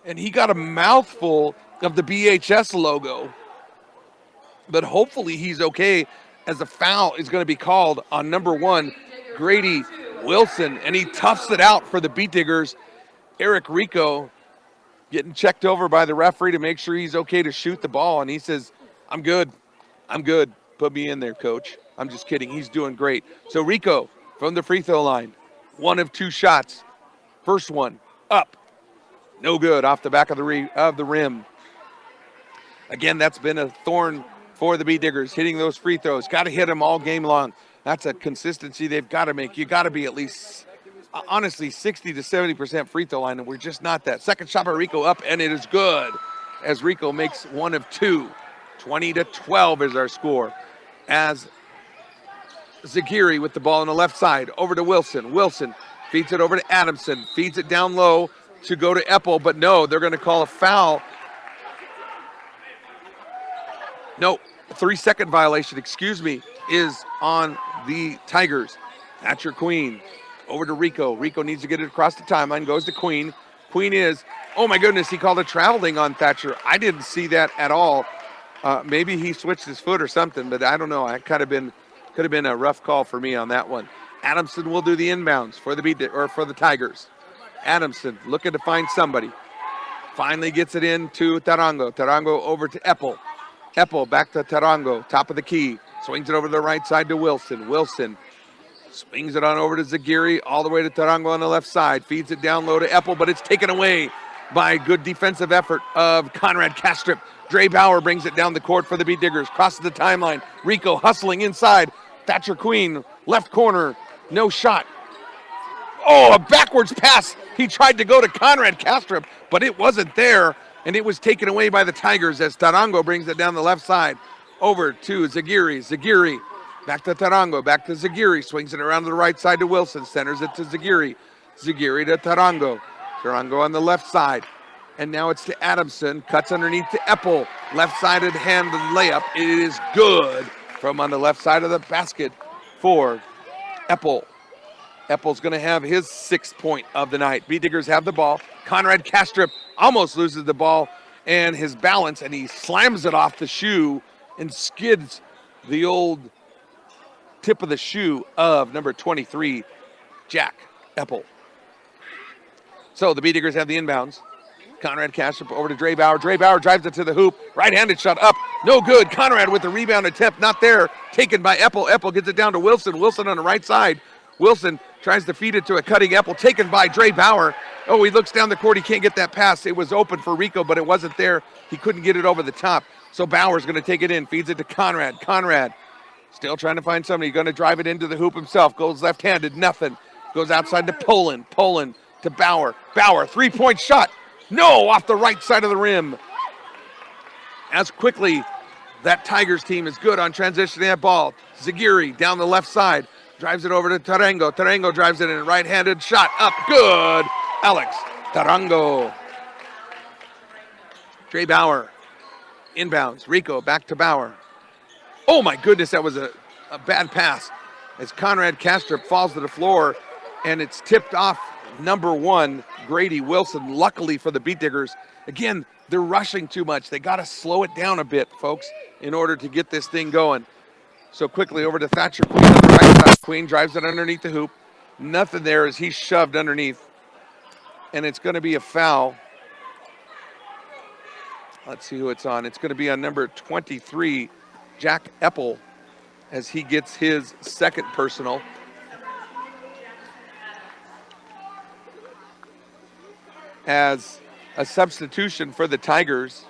and he got a mouthful of the BHS logo. But hopefully he's okay, as a foul is going to be called on number 1, Grady Wilson, and he toughs it out for the Beat Diggers. Eric Rico getting checked over by the referee to make sure he's okay to shoot the ball, and he says, I'm good. Put me in there, coach. I'm just kidding. He's doing great. So Rico from the free throw line. One of two shots. First one, up. No good, off the back of the rim. Again, that's been a thorn for the Bee Diggers, hitting those free throws. Got to hit them all game long. That's a consistency they've got to make. You got to be at least, honestly, 60 to 70% free throw line, and we're just not that. Second shot by Rico up, and it is good as Rico makes one of two. 20-12 is our score. As Zagiri with the ball on the left side, over to Wilson. Wilson feeds it over to Adamson, feeds it down low to go to Eppel, but no, they're going to call a foul. No, 3-second violation, is on the Tigers. Thatcher Queen over to Rico. Rico needs to get it across the timeline, goes to Queen. Queen is, oh my goodness, he called a traveling on Thatcher. I didn't see that at all. Maybe he switched his foot or something, but I don't know. It could have been a rough call for me on that one. Adamson will do the inbounds for the Tigers. Adamson looking to find somebody. Finally gets it in to Tarango. Tarango over to Eppel. Eppel back to Tarango, top of the key. Swings it over to the right side to Wilson. Wilson swings it on over to Zagiri, all the way to Tarango on the left side. Feeds it down low to Eppel, but it's taken away by good defensive effort of Conrad Kastrup. Dre Bauer brings it down the court for the Bee Diggers. Crosses the timeline. Rico hustling inside. Thatcher Queen, left corner, no shot. Oh, a backwards pass. He tried to go to Conrad Kastrup, but it wasn't there, and it was taken away by the Tigers as Tarango brings it down the left side over to Zagiri. Zagiri back to Tarango, back to Zagiri. Swings it around to the right side to Wilson. Centers it to Zagiri. Zagiri to Tarango. Tarango on the left side. And now it's to Adamson. Cuts underneath to Eppel. Left-sided hand layup. It is good from on the left side of the basket for Eppel. Eppel's going to have his 6th point of the night. Bee Diggers have the ball. Conrad Kastrup almost loses the ball and his balance, and he slams it off the shoe and skids the old tip of the shoe of number 23, Jack Eppel. So the Bee Diggers have the inbounds. Conrad Kastrup over to Dre Bauer. Dre Bauer drives it to the hoop. Right-handed shot up. No good. Conrad with the rebound attempt. Not there. Taken by Eppel. Eppel gets it down to Wilson. Wilson on the right side. Wilson tries to feed it to a cutting Eppel. Taken by Dre Bauer. Oh, he looks down the court. He can't get that pass. It was open for Rico, but it wasn't there. He couldn't get it over the top. So Bauer's going to take it in. Feeds it to Conrad. Conrad still trying to find somebody. Going to drive it into the hoop himself. Goes left-handed. Nothing. Goes outside to Poland. Poland to Bauer. Bauer, 3-point shot. No, off the right side of the rim. As quickly, that Tigers team is good on transitioning that ball. Zagiri down the left side. Drives it over to Tarango. Tarango drives it in. Right-handed shot up. Good. Alex Tarango. Dre Bauer. Inbounds. Rico back to Bauer. Oh, my goodness, that was a bad pass. As Conrad Kastrup falls to the floor, and it's tipped off number 1, Grady Wilson. Luckily for the Bee Diggers, again, they're rushing too much. They got to slow it down a bit, folks, in order to get this thing going. So quickly over to Thatcher Queen on the right side. Queen drives it underneath the hoop. Nothing there as he's shoved underneath. And it's going to be a foul. Let's see who it's on. It's going to be on number 23, Jack Eppel, as he gets his 2nd personal. As a substitution for the Tigers,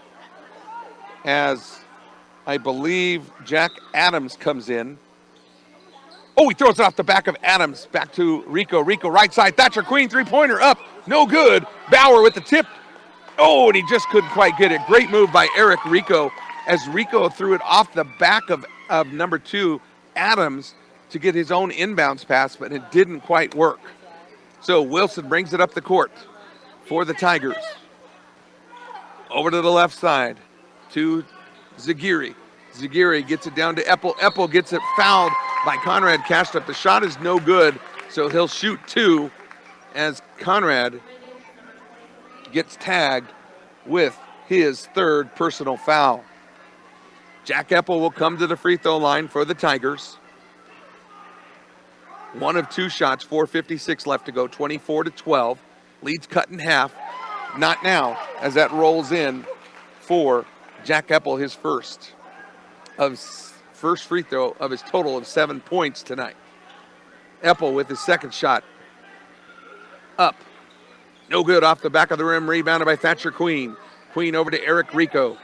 as I believe Jack Adams comes in. Oh, he throws it off the back of Adams, back to Rico. Rico right side, Thatcher Queen, 3-pointer up, no good. Bauer with the tip. Oh, and he just couldn't quite get it. Great move by Eric Rico, as Rico threw it off the back of number 2, Adams, to get his own inbounds pass, but it didn't quite work. So Wilson brings it up the court for the Tigers. Over to the left side to Zagiri. Zagiri gets it down to Eppel. Eppel gets it fouled by Conrad Kastrup. The shot is no good, so he'll shoot 2 as Conrad gets tagged with his 3rd personal foul. Jack Eppel will come to the free throw line for the Tigers. 1 of 2 shots, 4:56 left to go, 24-12. Lead's cut in half. Not now, as that rolls in for Jack Eppel, his first free throw of his total of 7 points tonight. Eppel with his 2nd shot. Up. No good off the back of the rim. Rebounded by Thatcher Queen. Queen over to Eric Rico.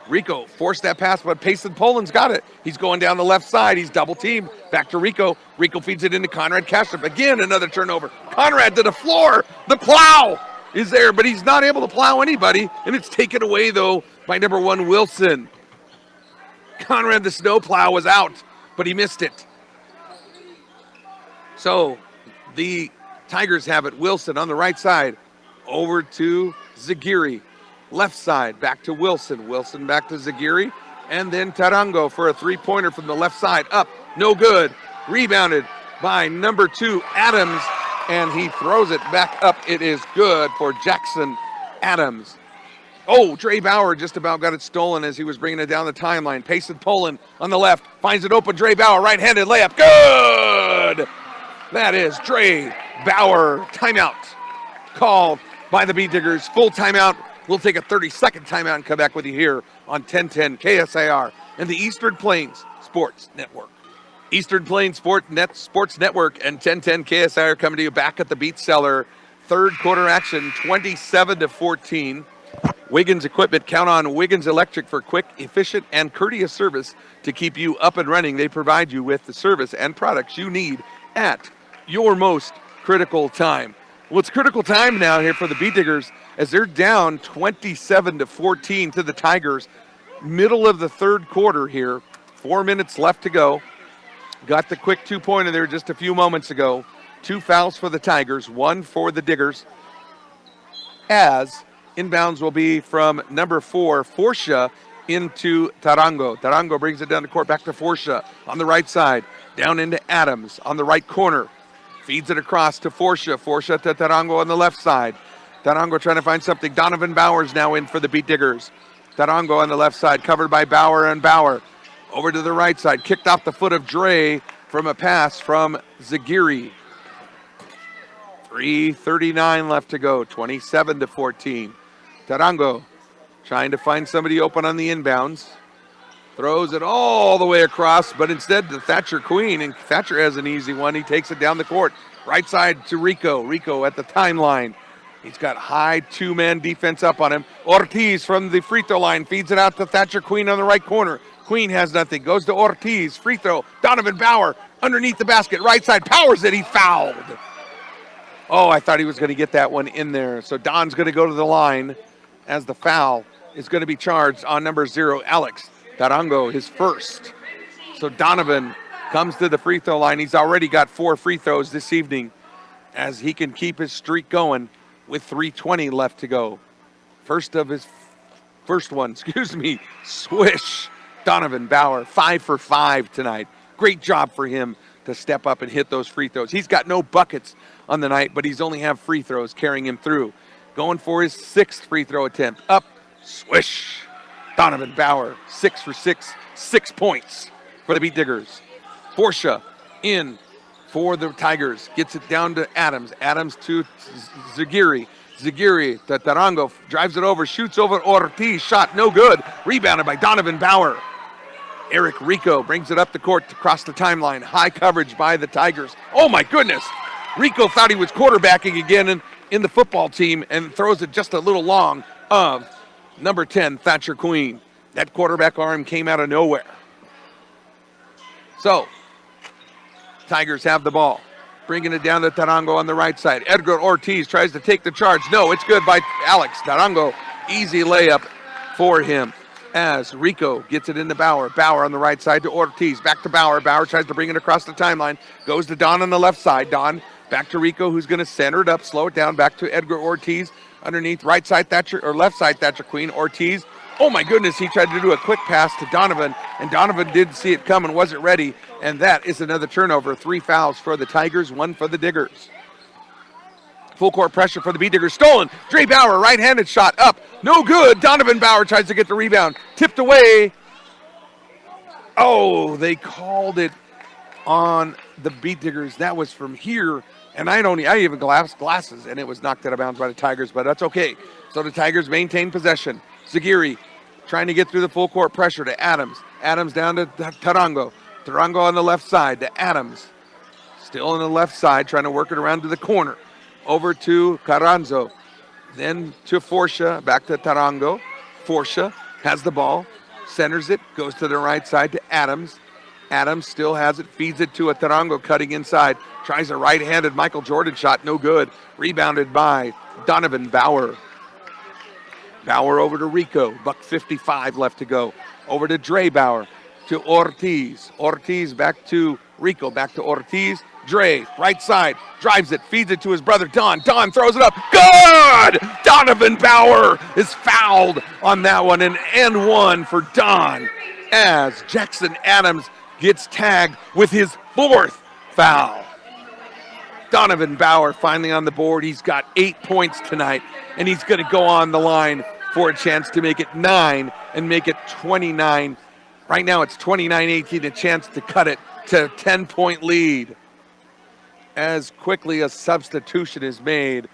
Rico forced that pass, but Payson Poland's got it. He's going down the left side. He's double teamed. Back to Rico. Rico feeds it into Conrad Kashup. Again, another turnover. Conrad to the floor. The plow is there, but he's not able to plow anybody, and it's taken away, though, by number 1, Wilson. Conrad, the snow plow, was out, but he missed it. So the Tigers have it. Wilson on the right side. Over to Zagiri. Left side, back to Wilson. Wilson back to Zagiri. And then Tarango for a three-pointer from the left side. Up, no good. Rebounded by number 2, Adams. And he throws it back up. It is good for Jackson Adams. Oh, Dre Bauer just about got it stolen as he was bringing it down the timeline. Payson Poland on the left. Finds it open. Dre Bauer, right-handed layup. Good! That is Dre Bauer. Timeout called by the Beat Diggers. Full timeout. We'll take a 30-second timeout and come back with you here on 1010 KSIR and the Eastern Plains Sports Network. Eastern Plains Sports Network and 1010 KSIR coming to you back at the Beat Cellar. Third quarter action, 27-14. Wiggins Equipment. Count on Wiggins Electric for quick, efficient, and courteous service to keep you up and running. They provide you with the service and products you need at your most critical time. Well, it's critical time now here for the Beat Diggers as they're down 27-14 to the Tigers. Middle of the third quarter here. 4 minutes left to go. Got the quick two-pointer there just a few moments ago. 2 fouls for the Tigers, 1 for the Diggers. As inbounds will be from number 4, Forsha, into Tarango. Tarango brings it down the court back to Forsha on the right side. Down into Adams on the right corner. Feeds it across to Forsha. Forsha to Tarango on the left side. Tarango trying to find something. Donovan Bauer's now in for the Beat Diggers. Tarango on the left side, covered by Bauer and Bauer. Over to the right side, kicked off the foot of Dre from a pass from Zagiri. 3:39 left to go, 27-14. Tarango trying to find somebody open on the inbounds. Throws it all the way across, but instead to Thatcher Queen, and Thatcher has an easy one. He takes it down the court. Right side to Rico. Rico at the timeline. He's got high two-man defense up on him. Ortiz from the free throw line feeds it out to Thatcher Queen on the right corner. Queen has nothing. Goes to Ortiz. Free throw. Donovan Bauer underneath the basket. Right side. Powers it. He fouled. Oh, I thought he was going to get that one in there. So Don's going to go to the line as the foul is going to be charged on number 0, Alex Tarango, his first. So Donovan comes to the free throw line. He's already got 4 free throws this evening as he can keep his streak going with 3:20 left to go. First one, swish. Donovan Bauer, 5 for 5 tonight. Great job for him to step up and hit those free throws. He's got no buckets on the night, but he's only have free throws carrying him through. Going for his 6th free throw attempt. Up, swish. Donovan Bauer, 6 for 6, 6 points for the Beat Diggers. Forsha in for the Tigers. Gets it down to Adams. Adams to Zagiri. Zagiri to Tarango. Drives it over. Shoots over Ortiz. Shot no good. Rebounded by Donovan Bauer. Eric Rico brings it up the court across the timeline. High coverage by the Tigers. Oh my goodness. Rico thought he was quarterbacking again in the football team and throws it just a little long of number 10, Thatcher Queen. That quarterback arm came out of nowhere. So, Tigers have the ball. Bringing it down to Tarango on the right side. Edgar Ortiz tries to take the charge. No, it's good by Alex Tarango. Easy layup for him as Rico gets it into Bauer. Bauer on the right side to Ortiz. Back to Bauer. Bauer tries to bring it across the timeline. Goes to Don on the left side. Don back to Rico, who's going to center it up, slow it down. Back to Edgar Ortiz underneath right side Thatcher, or left side Thatcher Queen. Ortiz. Oh my goodness, he tried to do a quick pass to Donovan, and Donovan didn't see it coming, wasn't ready, and that is another turnover. 3 fouls for the Tigers, 1 for the Diggers. Full court pressure for the Beat Diggers. Stolen. Dre Bauer, right-handed shot up. No good. Donovan Bauer tries to get the rebound. Tipped away. Oh, they called it on the Beat Diggers. That was from here, and I even glasses, and it was knocked out of bounds by the Tigers, but that's okay. So the Tigers maintain possession. Zagiri trying to get through the full court pressure to Adams. Adams down to Tarango. Tarango on the left side to Adams. Still on the left side, trying to work it around to the corner. over to Carranzo. Then to Forcia, back to Tarango. Forcia has the ball, centers it, goes to the right side to Adams. Adams still has it, feeds it to a Tarango cutting inside. Tries a right-handed Michael Jordan shot, no good. Rebounded by Donovan Bauer. Bauer over to Rico, $1:55 left to go. Over to Dre Bauer, to Ortiz. Ortiz back to Rico, back to Ortiz. Dre, right side, drives it, feeds it to his brother Don. Don throws it up. Good! Donovan Bauer is fouled on that one. An and one for Don as Jackson Adams gets tagged with his 4th foul. Donovan Bauer finally on the board. He's got 8 points tonight, and he's going to go on the line for a chance to make it 9 and make it 29. Right now it's 29-18, a chance to cut it to a 10-point lead. As quickly a substitution is made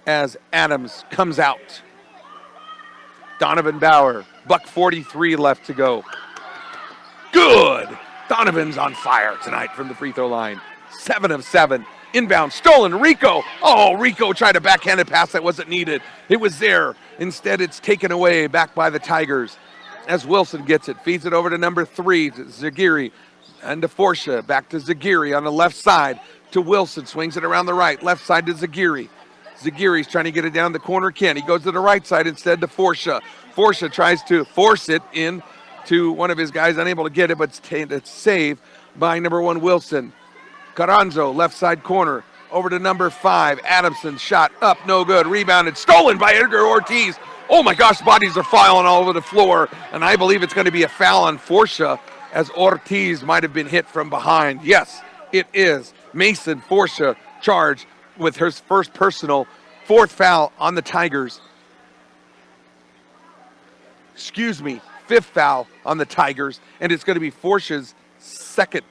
as Adams comes out. Donovan Bauer, $1:43 left to go. Good! Donovan's on fire tonight from the free throw line. 7 of 7. Inbound, stolen, Rico. Oh, Rico tried a backhanded pass that wasn't needed. It was there. Instead, it's taken away back by the Tigers. As Wilson gets it, feeds it over to number 3, to Zagiri. And to Forcia, back to Zagiri on the left side. To Wilson, swings it around the right, left side to Zagiri. Zagiri's trying to get it down the corner, can't. He goes to the right side instead to Forcia. Forcia tries to force it in to one of his guys, unable to get it, but it's saved by number 1, Wilson. Carranzo, left side corner, over to number 5, Adamson, shot up, no good, rebounded, stolen by Edgar Ortiz. Oh my gosh, bodies are falling all over the floor, and I believe it's going to be a foul on Forcia as Ortiz might have been hit from behind. Yes, it is. Mason Forcia charged with his first personal, 4th foul on the Tigers. 5th foul on the Tigers, and it's going to be Forcia's 2nd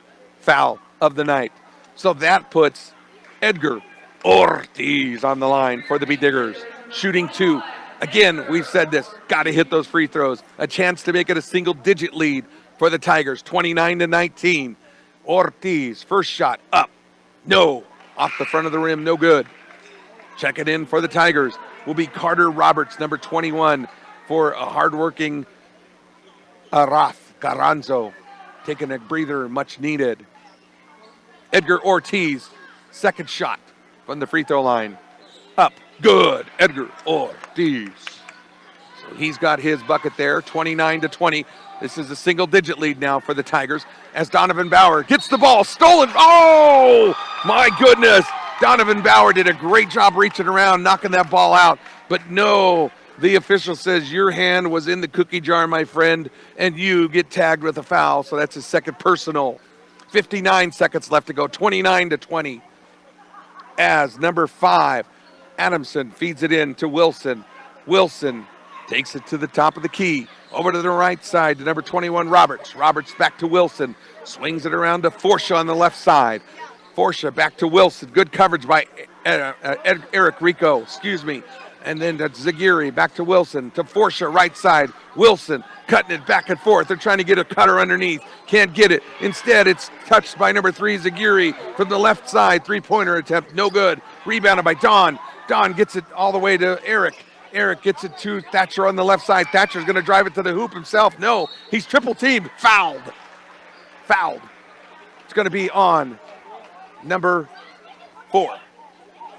foul of the night. So that puts Edgar Ortiz on the line for the Beat Diggers, shooting 2. Again, we've said this, got to hit those free throws. A chance to make it a single-digit lead for the Tigers, 29-19. Ortiz, first shot, up. No, off the front of the rim, no good. Check it in for the Tigers will be Carter Roberts, number 21, for a hardworking Araf Carranzo. Taking a breather, much needed. Edgar Ortiz, 2nd shot from the free throw line. Up, good, Edgar Ortiz. So he's got his bucket there, 29-20. This is a single-digit lead now for the Tigers as Donovan Bauer gets the ball, stolen. Oh, my goodness. Donovan Bauer did a great job reaching around, knocking that ball out. But no, the official says your hand was in the cookie jar, my friend, and you get tagged with a foul. So that's his 2nd personal. 59 seconds left to go, 29-20. As number 5, Adamson feeds it in to Wilson. Wilson takes it to the top of the key. Over to the right side to number 21, Roberts. Roberts back to Wilson. Swings it around to Forcia on the left side. Forcia back to Wilson. Good coverage by Eric Rico, And then to Zagiri, back to Wilson. To Forcia, right side. Wilson cutting it back and forth. They're trying to get a cutter underneath. Can't get it. Instead, it's touched by number 3, Zagiri. From the left side, 3-pointer attempt. No good. Rebounded by Don. Don gets it all the way to Eric. Eric gets it to Thatcher on the left side. Thatcher's going to drive it to the hoop himself. No, he's triple teamed. Fouled. It's going to be on number 4.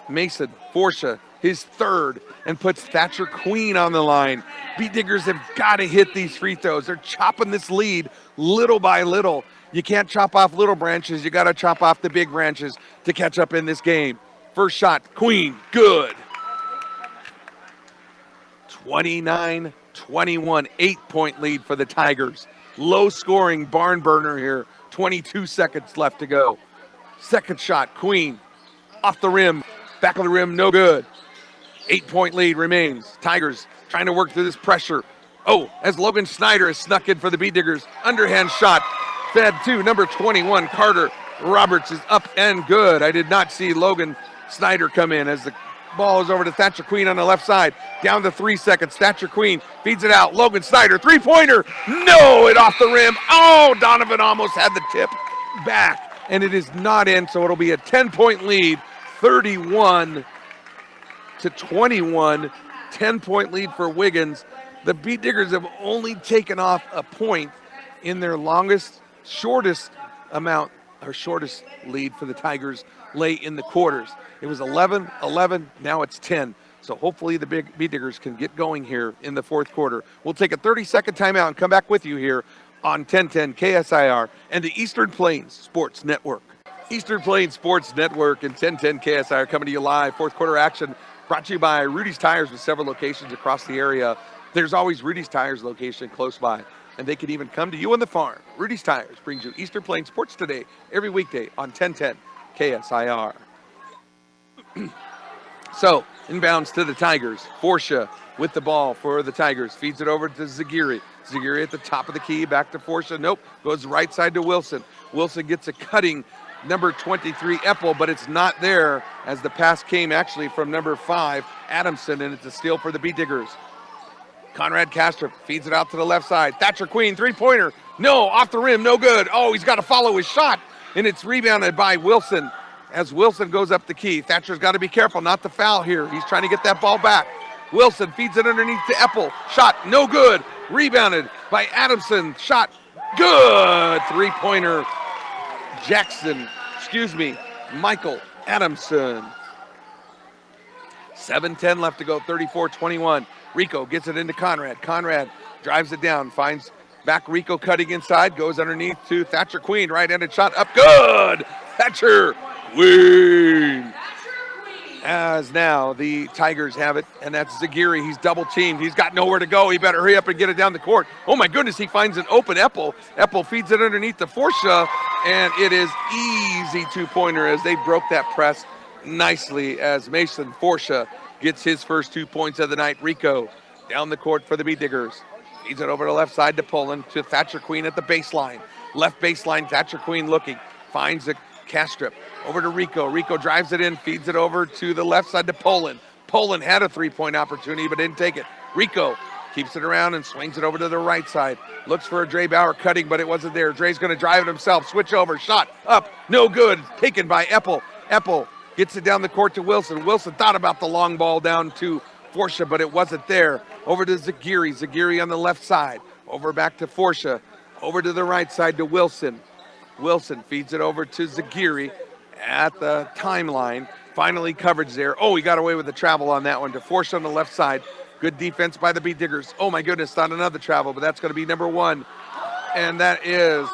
Mason Forcia, his 3rd, and puts Thatcher Queen on the line. Beat Diggers have got to hit these free throws. They're chopping this lead little by little. You can't chop off little branches. You got to chop off the big branches to catch up in this game. First shot, Queen, good. 29-21, 8-point lead for the Tigers. Low scoring barn burner here. 22 seconds left to go. 2nd shot, Queen, off the rim, back of the rim, no good. 8-point lead remains. Tigers trying to work through this pressure. Oh, as Logan Snyder has snuck in for the Beat Diggers. Underhand shot, fed to number 21, Carter Roberts is up and good. I did not see Logan Snyder come in as the ball is over to Thatcher Queen on the left side. Down to 3 seconds. Thatcher Queen feeds it out. Logan Snyder, 3-pointer. No, it off the rim. Oh, Donovan almost had the tip back, and it is not in, so it'll be a 10-point lead, 31-20. to 21. 10-point lead for Wiggins. The Beat Diggers have only taken off a point in their shortest lead for the Tigers late in the quarters. It was 11-11, now it's 10. So hopefully the Beat Diggers can get going here in the fourth quarter. We'll take a 30-second timeout and come back with you here on 1010 KSIR and the Eastern Plains Sports Network. Eastern Plains Sports Network and 1010 KSIR coming to you live. Fourth quarter action brought to you by Rudy's Tires with several locations across the area. There's always Rudy's Tires location close by, and they can even come to you on the farm. Rudy's Tires brings you Eastern Plains Sports Today every weekday on 1010 KSIR. So, inbounds to the Tigers. Forsha with the ball for the Tigers. Feeds it over to Zagiri. Zagiri at the top of the key. Back to Forsha. Nope. Goes right side to Wilson. Wilson gets a cutting number 23, Eppel, but it's not there as the pass came actually from number 5, Adamson, and it's a steal for the Beat Diggers. Conrad Kastrup feeds it out to the left side. Thatcher Queen, three-pointer. No, off the rim, no good. Oh, he's got to follow his shot, and it's rebounded by Wilson as Wilson goes up the key. Thatcher's got to be careful not to foul here. He's trying to get that ball back. Wilson feeds it underneath to Eppel. Shot, no good. Rebounded by Adamson. Shot, good. Three-pointer. Michael Adamson. 7:10 left to go, 34-21. Rico gets it into Conrad. Conrad drives it down, finds back Rico cutting inside, goes underneath to Thatcher Queen. Right-handed shot up, good! Thatcher Queen. As now the Tigers have it, and that's Zagiri. He's double teamed. He's got nowhere to go. He better hurry up and get it down the court. Oh my goodness, he finds an open Eppel. Eppel feeds it underneath the Forsha, and it is easy two-pointer as they broke that press nicely as Mason Forsha gets his first 2 points of the night. Rico down the court for the Beat Diggers. Feeds it over to the left side to Pullen, to Thatcher Queen at the baseline. Left baseline, Thatcher Queen looking. Finds the Kastrup. Over to Rico. Rico drives it in, feeds it over to the left side to Pullen. Pullen had a three-point opportunity but didn't take it. Rico keeps it around and swings it over to the right side. Looks for a Dre Bauer cutting, but it wasn't there. Dre's going to drive it himself. Switch over. Shot up. No good. Taken by Eppel. Eppel gets it down the court to Wilson. Wilson thought about the long ball down to Forsha, but it wasn't there. Over to Zagiri. Zagiri on the left side. Over back to Forsha. Over to the right side to Wilson. Wilson feeds it over to Zagiri at the timeline. Finally coverage there. Oh, he got away with the travel on that one to Forsha on the left side. Good defense by the Beat Diggers. Oh my goodness, not another travel, but that's going to be number 1. And that is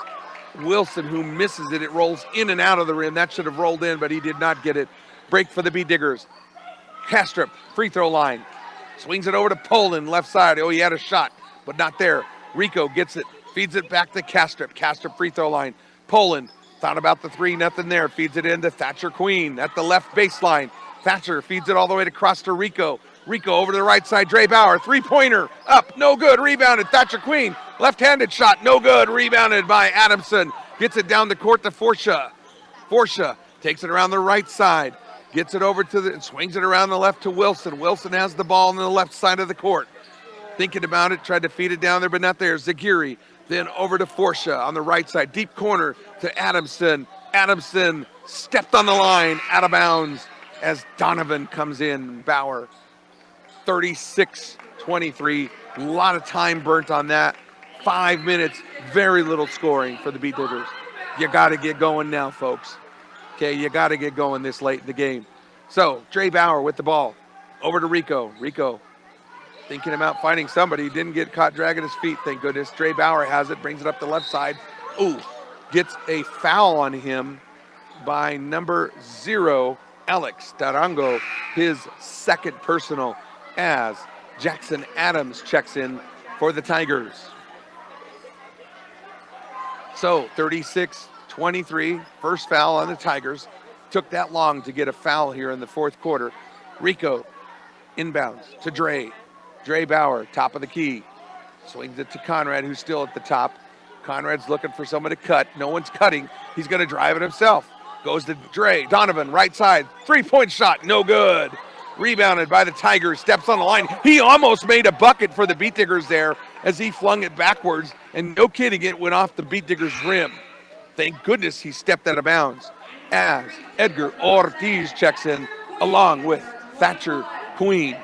Wilson who misses it. It rolls in and out of the rim. That should have rolled in, but he did not get it. Break for the Beat Diggers. Kastrup, free throw line. Swings it over to Poland, left side. Oh, he had a shot, but not there. Rico gets it, feeds it back to Kastrup. Kastrup, free throw line. Poland thought about the three, nothing there. Feeds it into Thatcher Queen at the left baseline. Thatcher feeds it all the way across to Rico. Rico over to the right side, Dre Bauer, three-pointer, up, no good, rebounded, Thatcher Queen, left-handed shot, no good, rebounded by Adamson. Gets it down the court to Forsha. Forsha takes it around the right side, gets it over to and swings it around the left to Wilson. Wilson has the ball on the left side of the court. Thinking about it, tried to feed it down there, but not there. Zagiri, then over to Forsha on the right side, deep corner to Adamson. Adamson stepped on the line, out of bounds as Donovan comes in. Bauer, 36-23, a lot of time burnt on that. 5 minutes, very little scoring for the Beat Diggers. You got to get going now, folks. Okay, you got to get going this late in the game. So, Dre Bauer with the ball. Over to Rico. Rico thinking about finding somebody. Didn't get caught dragging his feet, thank goodness. Dre Bauer has it, brings it up the left side. Ooh, gets a foul on him by number 0, Alex Tarango, his second personal, as Jackson Adams checks in for the Tigers. So 36-23, first foul on the Tigers. Took that long to get a foul here in the fourth quarter. Rico inbounds to Dre. Dre Bauer, top of the key. Swings it to Conrad, who's still at the top. Conrad's looking for someone to cut. No one's cutting. He's going to drive it himself. Goes to Dre. Donovan, right side. Three-point shot, no good. Rebounded by the Tigers, steps on the line. He almost made a bucket for the Beat Diggers there as he flung it backwards, and no kidding, it went off the Beat Diggers' rim. Thank goodness he stepped out of bounds as Edgar Ortiz checks in along with Thatcher Queen.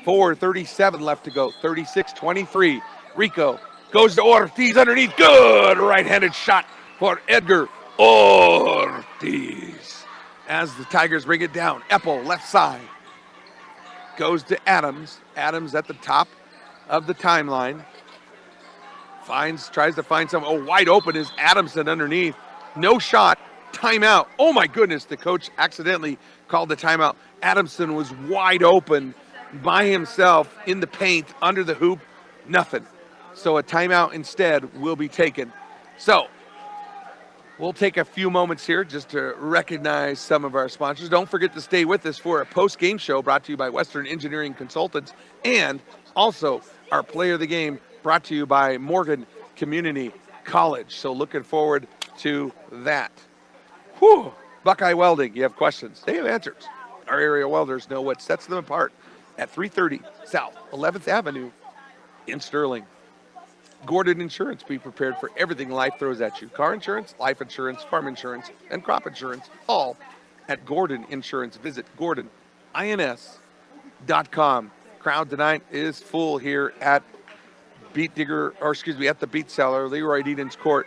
4:37 left to go. 36-23. Rico goes to Ortiz underneath. Good right-handed shot for Edgar Ortiz. As the Tigers bring it down, Epple left side goes to Adams. Adams at the top of the timeline. Tries to find some. Oh, wide open is Adamson underneath. No shot. Timeout. Oh my goodness, the coach accidentally called the timeout. Adamson was wide open by himself in the paint under the hoop. Nothing. So a timeout instead will be taken. So we'll take a few moments here just to recognize some of our sponsors. Don't forget to stay with us for a post-game show brought to you by Western Engineering Consultants, and also our Player of the Game brought to you by Morgan Community College. So looking forward to that. Whew. Buckeye Welding, you have questions, they have answers. Our area welders know what sets them apart at 330 South 11th Avenue in Sterling. Gordon Insurance, be prepared for everything life throws at you. Car insurance, life insurance, farm insurance, and crop insurance, all at Gordon Insurance. Visit GordonINS.com. Crowd tonight is full here at at the Beat Cellar, Leroy Eden's Court.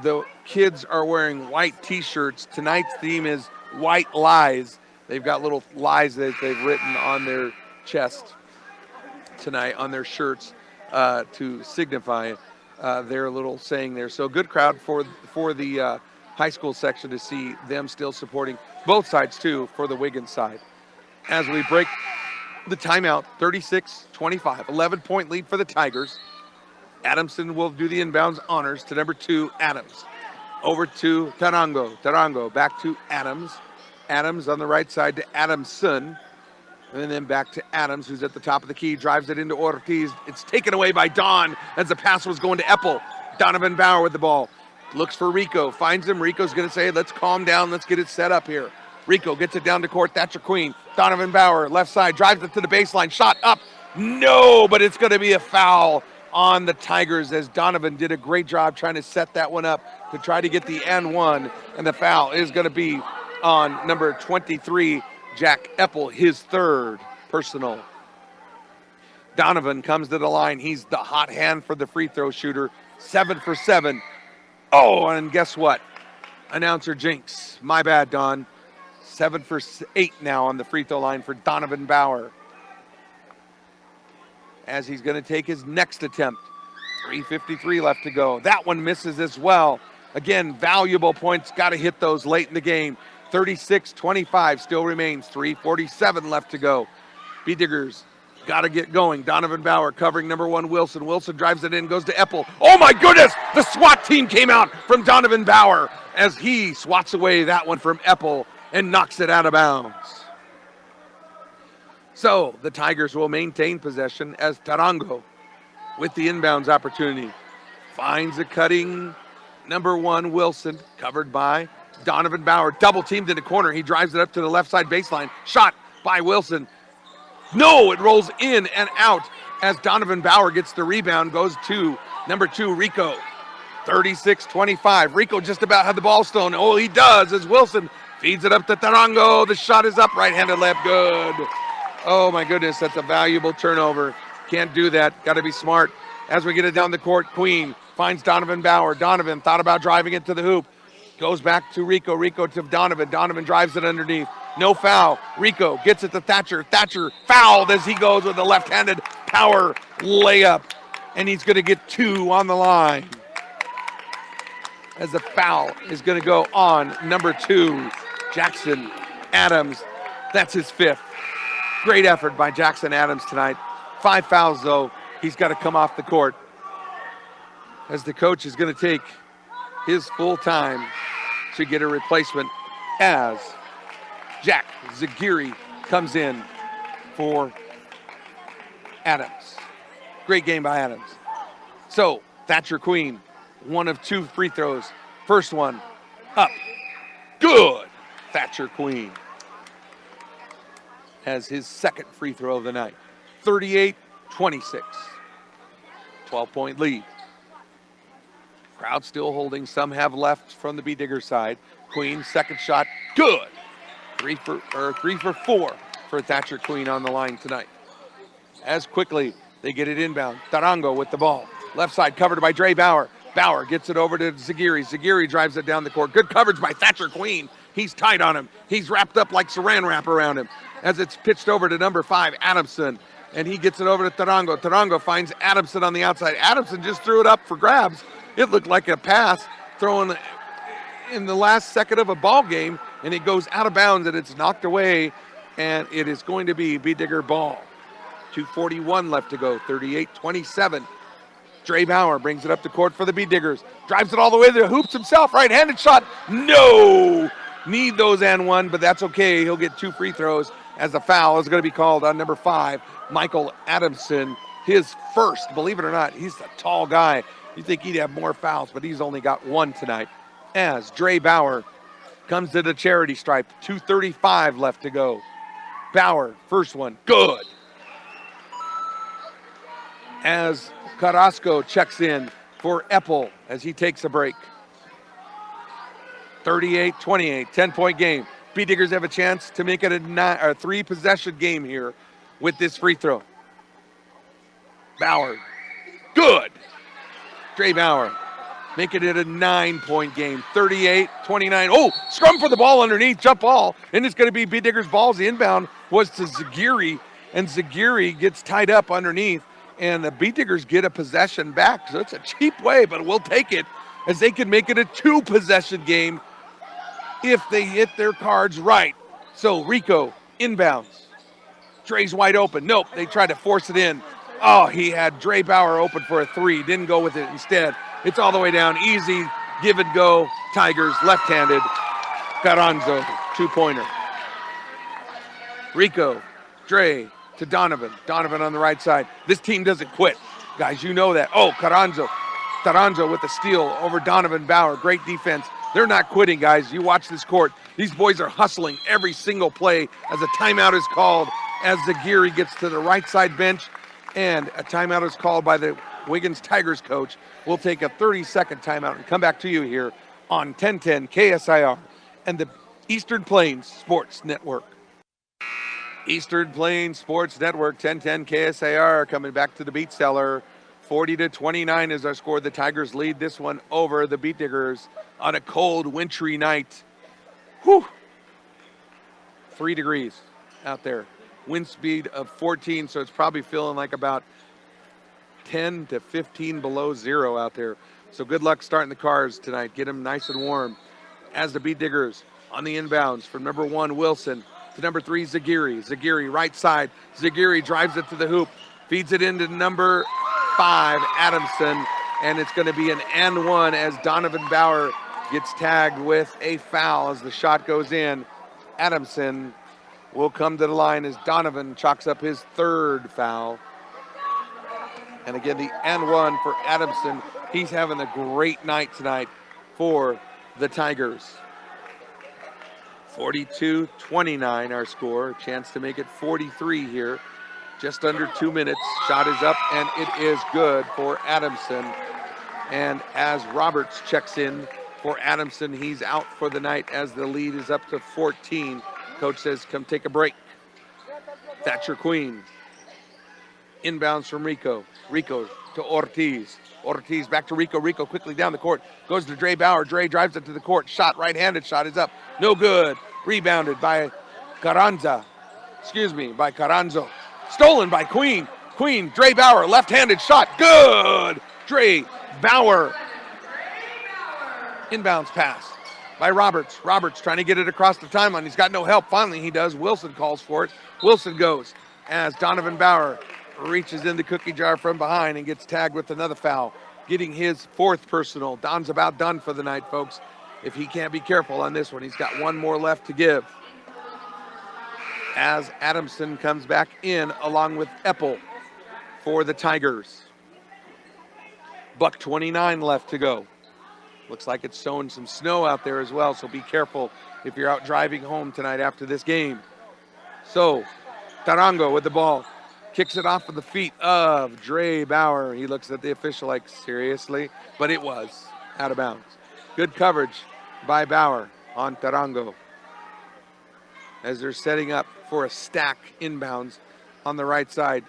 The kids are wearing white t-shirts. Tonight's theme is white lies. They've got little lies that they've written on their chest tonight, on their shirts, to signify their little saying there. So good crowd for the high school section to see them still supporting both sides too for the Wiggins side. As we break the timeout, 36-25, 11-point lead for the Tigers. Adamson will do the inbounds honors to number 2, Adams. Over to Tarango. Tarango back to Adams. Adams on the right side to Adamson. And then back to Adams, who's at the top of the key, drives it into Ortiz. It's taken away by Don as the pass was going to Epple. Donovan Bauer with the ball. Looks for Rico, finds him. Rico's going to say, let's calm down, let's get it set up here. Rico gets it down to court. Thatcher Queen. Donovan Bauer, left side, drives it to the baseline. Shot up. No, but it's going to be a foul on the Tigers as Donovan did a great job trying to set that one up to try to get the N1. And the foul is going to be on number 23, Jack Epple, his third personal. Donovan comes to the line. He's the hot hand for the free throw shooter. 7 for 7. Oh, and guess what? Announcer jinx. My bad, Don. 7 for 8 now on the free throw line for Donovan Bauer. As he's going to take his next attempt. 3:53 left to go. That one misses as well. Again, valuable points. Got to hit those late in the game. 36-25 still remains. 3:47 left to go. B-Diggers got to get going. Donovan Bauer covering number 1, Wilson. Wilson drives it in, goes to Epple. Oh my goodness! The SWAT team came out from Donovan Bauer as he swats away that one from Epple and knocks it out of bounds. So the Tigers will maintain possession as Tarango with the inbounds opportunity. Finds a cutting number 1, Wilson, covered by Donovan Bauer. Double teamed in the corner. He drives it up to the left side baseline. Shot by Wilson. No, it rolls in and out as Donovan Bauer gets the rebound, goes to number 2, Rico. 36-25. Rico just about had the ball stolen. Oh, he does as Wilson feeds it up to Tarango. The shot is up. Right-handed layup. Good. Oh, my goodness. That's a valuable turnover. Can't do that. Got to be smart. As we get it down the court, Queen finds Donovan Bauer. Donovan thought about driving it to the hoop. Goes back to Rico. Rico to Donovan. Donovan drives it underneath. No foul. Rico gets it to Thatcher. Thatcher fouled as he goes with a left-handed power layup. And he's going to get 2 on the line. As the foul is going to go on number 2, Jackson Adams. That's his 5th. Great effort by Jackson Adams tonight. 5 fouls, though. He's got to come off the court. As the coach is going to take his full time to get a replacement as Jack Zagiri comes in for Adams. Great game by Adams. So, Thatcher Queen, 1 of 2 free throws. First one, up. Good. Thatcher Queen has his 2nd free throw of the night. 38-26. 12-point lead. Crowd still holding. Some have left from the B-Digger side. Queen, 2nd shot, good. 3 for 4 for Thatcher Queen on the line tonight. As quickly they get it inbound. Tarango with the ball. Left side covered by Dre Bauer. Bauer gets it over to Zagiri. Zagiri drives it down the court. Good coverage by Thatcher Queen. He's tight on him. He's wrapped up like saran wrap around him as it's pitched over to number 5, Adamson. And he gets it over to Tarango. Tarango finds Adamson on the outside. Adamson just threw it up for grabs. It looked like a pass thrown in the last second of a ball game, and it goes out of bounds, and it's knocked away, and it is going to be B-Digger ball. 2:41 left to go, 38-27. Dre Bauer brings it up the court for the B-Diggers. Drives it all the way to the hoops himself. Right-handed shot. No! Need those and one, but that's okay. He'll get 2 free throws as a foul is going to be called on number 5, Michael Adamson. His first, believe it or not, he's a tall guy. You think he'd have more fouls, but he's only got 1 tonight. As Dre Bauer comes to the charity stripe. 2:35 left to go. Bauer, first one, good. As Carrasco checks in for Eppel as he takes a break. 38-28, 10-point game. B-Diggers have a chance to make it a 3-possession game here with this free throw. Bauer, good. Dre Bauer making it a 9-point game. 38-29. Oh, scrum for the ball underneath, jump ball, and it's going to be B-Diggers balls. The inbound was to Zagiri, and Zagiri gets tied up underneath, and the B-Diggers get a possession back. So it's a cheap way, but we'll take it as they can make it a 2-possession game if they hit their cards right. So Rico inbounds. Dre's wide open. Nope, they tried to force it in. Oh, he had Dre Bauer open for a 3. Didn't go with it instead. It's all the way down. Easy, give and go. Tigers left-handed. Carranzo, 2-pointer. Rico, Dre to Donovan. Donovan on the right side. This team doesn't quit. Guys, you know that. Oh, Carranzo. Taranzo with the steal over Donovan Bauer. Great defense. They're not quitting, guys. You watch this court. These boys are hustling every single play as a timeout is called as Zagiri gets to the right side bench, and a timeout is called by the Wiggins Tigers coach. We'll take a 30-second timeout and come back to you here on 1010 KSIR and the Eastern Plains Sports Network. Eastern Plains Sports Network, 1010 KSIR, coming back to the Beat Cellar. 40-29 is our score. The Tigers lead this one over the Beat Diggers on a cold, wintry night. Whew. 3 degrees out there. Wind speed of 14, so it's probably feeling like about 10 to 15 below zero out there. So good luck starting the cars tonight. Get them nice and warm. As the Beat Diggers on the inbounds from number 1, Wilson, to number 3, Zagiri. Zagiri, right side. Zagiri drives it to the hoop, feeds it into number 5, Adamson, and it's going to be an and one as Donovan Bauer gets tagged with a foul as the shot goes in. Adamson will come to the line as Donovan chalks up his 3rd foul. And again, the and one for Adamson. He's having a great night tonight for the Tigers. 42-29 our score. A chance to make it 43 here. Just under 2 minutes. Shot is up, and it is good for Adamson. And as Roberts checks in for Adamson, he's out for the night as the lead is up to 14. Coach says, come take a break. Thatcher Queen. Inbounds from Rico. Rico to Ortiz. Ortiz back to Rico. Rico quickly down the court. Goes to Dre Bauer. Dre drives it to the court. Shot, right-handed shot is up. No good. Rebounded by Carranzo. Stolen by Queen. Queen, Dre Bauer, left-handed shot. Good. Dre Bauer. Inbounds pass by Roberts. Roberts trying to get it across the timeline. He's got no help. Finally, he does. Wilson calls for it. Wilson goes as Donovan Bauer reaches in the cookie jar from behind and gets tagged with another foul, getting his 4th personal. Don's about done for the night, folks. If he can't be careful on this one, he's got 1 more left to give. As Adamson comes back in along with Eppel for the Tigers. $1:29 left to go. Looks like it's showing some snow out there as well, so be careful if you're out driving home tonight after this game. So, Tarango with the ball. Kicks it off of the feet of Dre Bauer. He looks at the official like, seriously? But it was out of bounds. Good coverage by Bauer on Tarango. as they're setting up for a stack inbounds on the right side.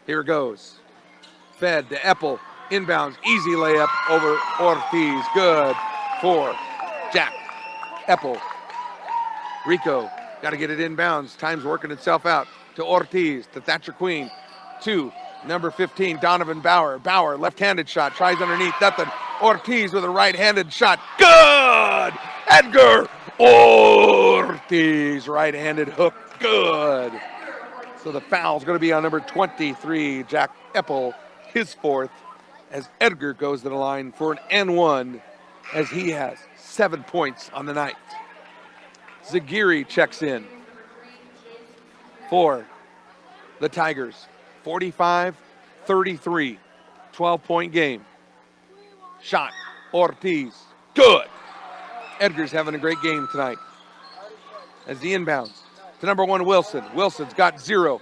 Here it goes. Fed to Epple. Inbounds. Easy layup over Ortiz. Good for Jack Epple. Rico got to get it inbounds. Time's working itself out to Ortiz, to Thatcher Queen, to number 15, Donovan Bauer. Bauer, left-handed shot, tries underneath, nothing. Ortiz with a right-handed shot. Good! Edgar Ortiz, right-handed hook. Good. So the foul's going to be on number 23, Jack Epple, his fourth, as Edgar goes to the line for an N1, as he has 7 points on the night. Zagiri checks in for the Tigers. 45-33, 12-point game. Shot, Ortiz, good. Edgar's having a great game tonight. As the inbounds to number 1, Wilson. Wilson's got 2,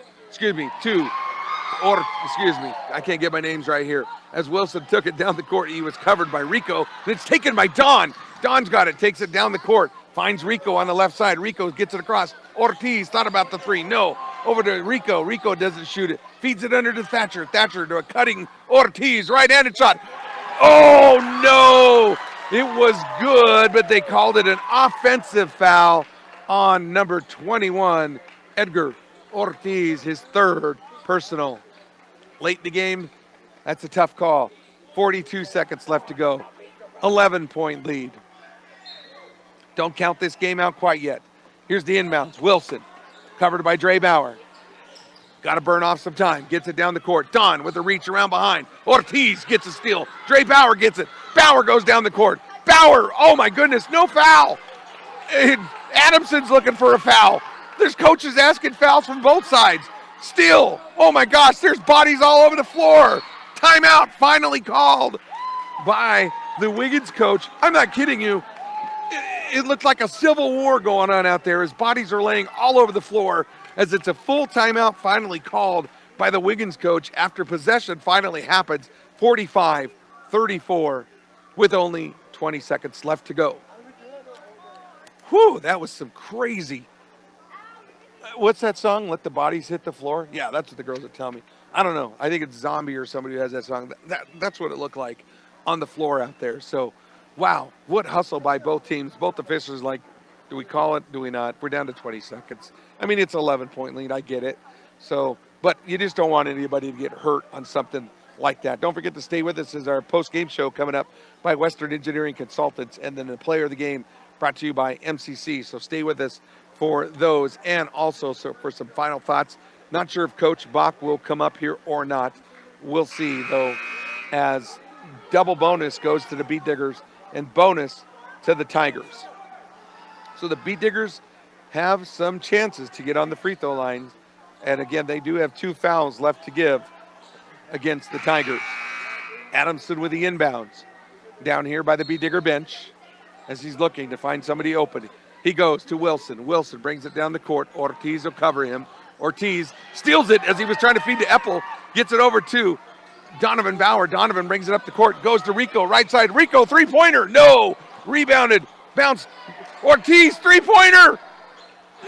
I can't get my names right here. As Wilson took it down the court, he was covered by Rico, and it's taken by Don. Don's got it, takes it down the court, finds Rico on the left side. Rico gets it across. Ortiz thought about the 3, no. Over to Rico. Rico doesn't shoot it. Feeds it under to Thatcher. Thatcher to a cutting Ortiz. Right-handed shot. Oh, no. It was good, but they called it an offensive foul on number 21, Edgar Ortiz, his third personal. Late in the game, that's a tough call. 42 seconds left to go. 11-point lead. Don't count this game out quite yet. Here's the inbounds. Wilson, covered by Dre Bauer. Got to burn off some time. Gets it down the court. Don with the reach around behind. Ortiz gets a steal. Dre Bauer gets it. Bauer goes down the court. Bauer, oh my goodness, no foul. Adamson's looking for a foul. There's coaches asking fouls from both sides. Steal, oh my gosh, there's bodies all over the floor. Timeout finally called by the Wiggins coach. I'm not kidding you. It looked like a civil war going on out there as bodies are laying all over the floor, as it's a full timeout finally called by the Wiggins coach after possession finally happens. 45-34 with only 20 seconds left to go. Whew, that was some crazy. What's that song? Let the Bodies Hit the Floor? Yeah, that's what the girls are telling me. I don't know. I think it's Zombie or somebody who has that song. That's what it looked like on the floor out there. So, wow, what hustle by both teams. Both officials like, do we call it? Do we not? We're down to 20 seconds. I mean, it's an 11-point lead. I get it. So, but you just don't want anybody to get hurt on something like that. Don't forget to stay with us as our post-game show coming up by Western Engineering Consultants, and then the player of the game brought to you by MCC. So stay with us for those, and also for some final thoughts. Not sure if Coach Bach will come up here or not. We'll see, though, as double bonus goes to the Beat Diggers and bonus to the Tigers. So the Beat Diggers have some chances to get on the free throw lines. And again, they do have 2 fouls left to give against the Tigers. Adamson with the inbounds down here by the Beat Digger bench as he's looking to find somebody open. He goes to Wilson. Wilson brings it down the court. Ortiz will cover him. Ortiz steals it as he was trying to feed to Epple. Gets it over to Donovan Bauer. Donovan brings it up the court. Goes to Rico. Right side. Rico, three-pointer. No. Rebounded. Bounce. Ortiz, three-pointer.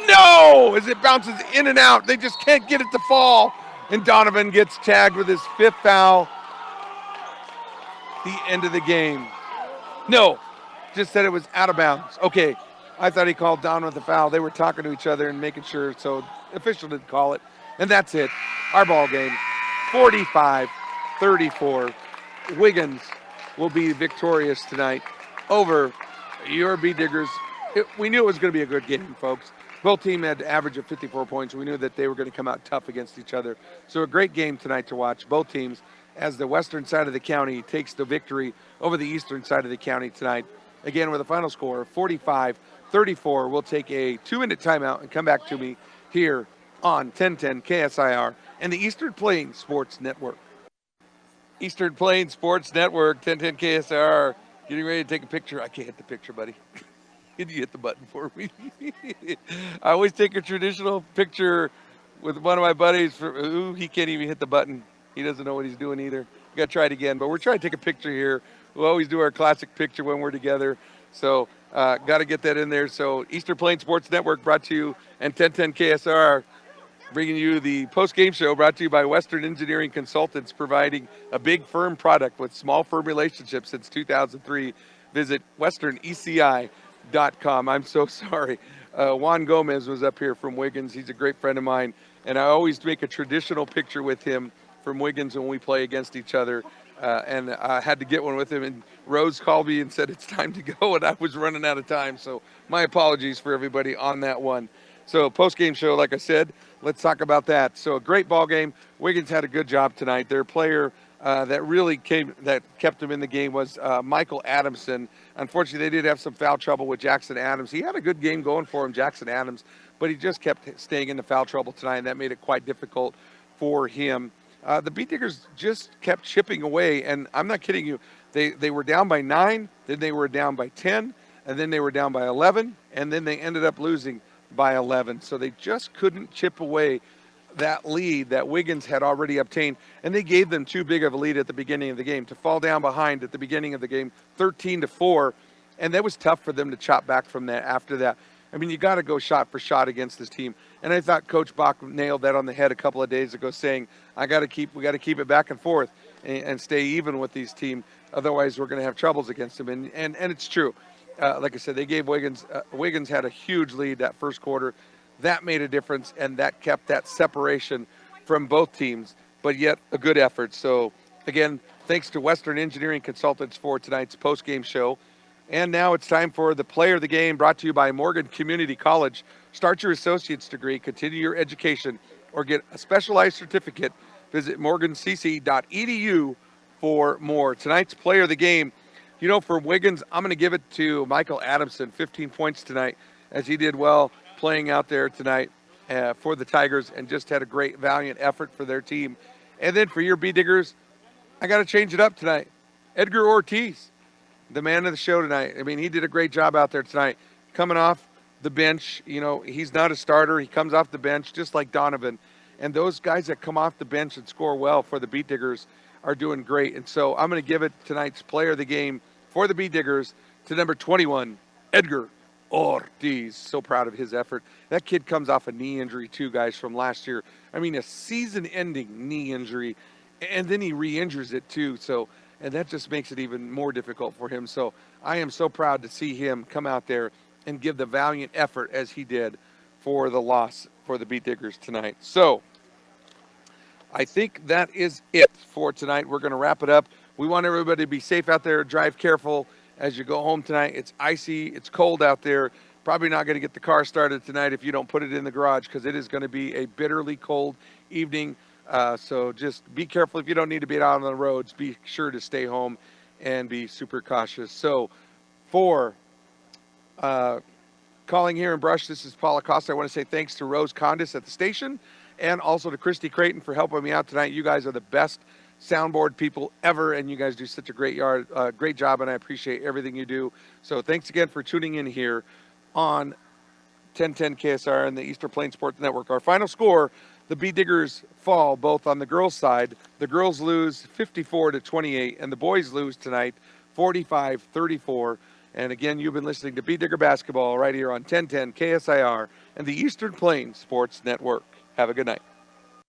No. As it bounces in and out. They just can't get it to fall. And Donovan gets tagged with his 5th foul. The end of the game. No. Just said it was out of bounds. Okay. I thought he called Don with the foul. They were talking to each other and making sure, so official didn't call it. And that's it. Our ball game, 45-34. Wiggins will be victorious tonight over your Beat Diggers. We knew it was going to be a good game, folks. Both teams had an average of 54 points. We knew that they were going to come out tough against each other. So a great game tonight to watch. Both teams, as the western side of the county takes the victory over the eastern side of the county tonight. Again, with a final score of 45-34, we'll take a 2-minute timeout and come back to me here on 1010 KSIR and the Eastern Plains Sports Network. Eastern Plains Sports Network, 1010 KSIR. Getting ready to take a picture. I can't hit the picture, buddy. Can you hit the button for me? I always take a traditional picture with one of my buddies. He can't even hit the button. He doesn't know what he's doing either. We got to try it again, but we're trying to take a picture here. We'll always do our classic picture when we're together. So Got to get that in there. So Eastern Plains Sports Network brought to you, and 1010 KSR bringing you the post-game show brought to you by Western Engineering Consultants, providing a big firm product with small firm relationships since 2003. Visit westerneci.com. I'm so sorry. Juan Gomez was up here from Wiggins. He's a great friend of mine, and I always make a traditional picture with him from Wiggins when we play against each other. And I had to get one with him, and Rose called me and said it's time to go, and I was running out of time. So my apologies for everybody on that one. So post-game show, like I said, let's talk about that. So a great ball game. Wiggins had a good job tonight. Their player that kept him in the game was Michael Adamson. Unfortunately, they did have some foul trouble with Jackson Adams. He had a good game going for him, Jackson Adams, but he just kept staying in the foul trouble tonight, and that made it quite difficult for him. The Beat Diggers just kept chipping away, and I'm not kidding you. They were down by 9, then they were down by 10, and then they were down by 11, and then they ended up losing by 11. So they just couldn't chip away that lead that Wiggins had already obtained, and they gave them too big of a lead at the beginning of the game to fall down behind at the beginning of the game, 13-4, and that was tough for them to chop back from that after that. I mean, you got to go shot for shot against this team. And I thought Coach Bach nailed that on the head a couple of days ago, saying, we got to keep it back and forth and stay even with these teams. Otherwise, we're going to have troubles against them. And it's true. Like I said, they gave Wiggins had a huge lead that first quarter. That made a difference, and that kept that separation from both teams, but yet a good effort. So, again, thanks to Western Engineering Consultants for tonight's post-game show. And now it's time for the player of the game, brought to you by Morgan Community College. Start your associate's degree, continue your education, or get a specialized certificate. Visit morgancc.edu for more. Tonight's player of the game, for Wiggins, I'm going to give it to Michael Adamson, 15 points tonight, as he did well playing out there tonight for the Tigers and just had a great, valiant effort for their team. And then for your B-Diggers, I got to change it up tonight. Edgar Ortiz, the man of the show tonight. I mean, he did a great job out there tonight. Coming off the bench, he's not a starter. He comes off the bench just like Donovan. And those guys that come off the bench and score well for the Beat Diggers are doing great. And so I'm going to give it tonight's player of the game for the Beat Diggers to number 21, Edgar Ortiz. So proud of his effort. That kid comes off a knee injury too, guys, from last year. I mean, a season-ending knee injury. And then he re-injures it too. And that just makes it even more difficult for him. So I am so proud to see him come out there and give the valiant effort as he did for the loss for the Beat Diggers tonight. So I think that is it for tonight. We're going to wrap it up. We want everybody to be safe out there. Drive careful as you go home tonight. It's icy. It's cold out there. Probably not going to get the car started tonight if you don't put it in the garage, because it is going to be a bitterly cold evening. So just be careful. If you don't need to be out on the roads, be sure to stay home and be super cautious. So for calling here in Brush, this is Paul Acosta. I want to say thanks to Rose Condis at the station and also to Christy Creighton for helping me out tonight. You guys are the best soundboard people ever, and you guys do such a great job, and I appreciate everything you do. So thanks again for tuning in here on 1010 KSR and the Eastern Plains Sports Network. Our final score, the Beat Diggers fall both on the girls' side. The girls lose 54-28, and the boys lose tonight 45-34. And again, you've been listening to Beat Digger Basketball right here on 1010 KSIR and the Eastern Plains Sports Network. Have a good night.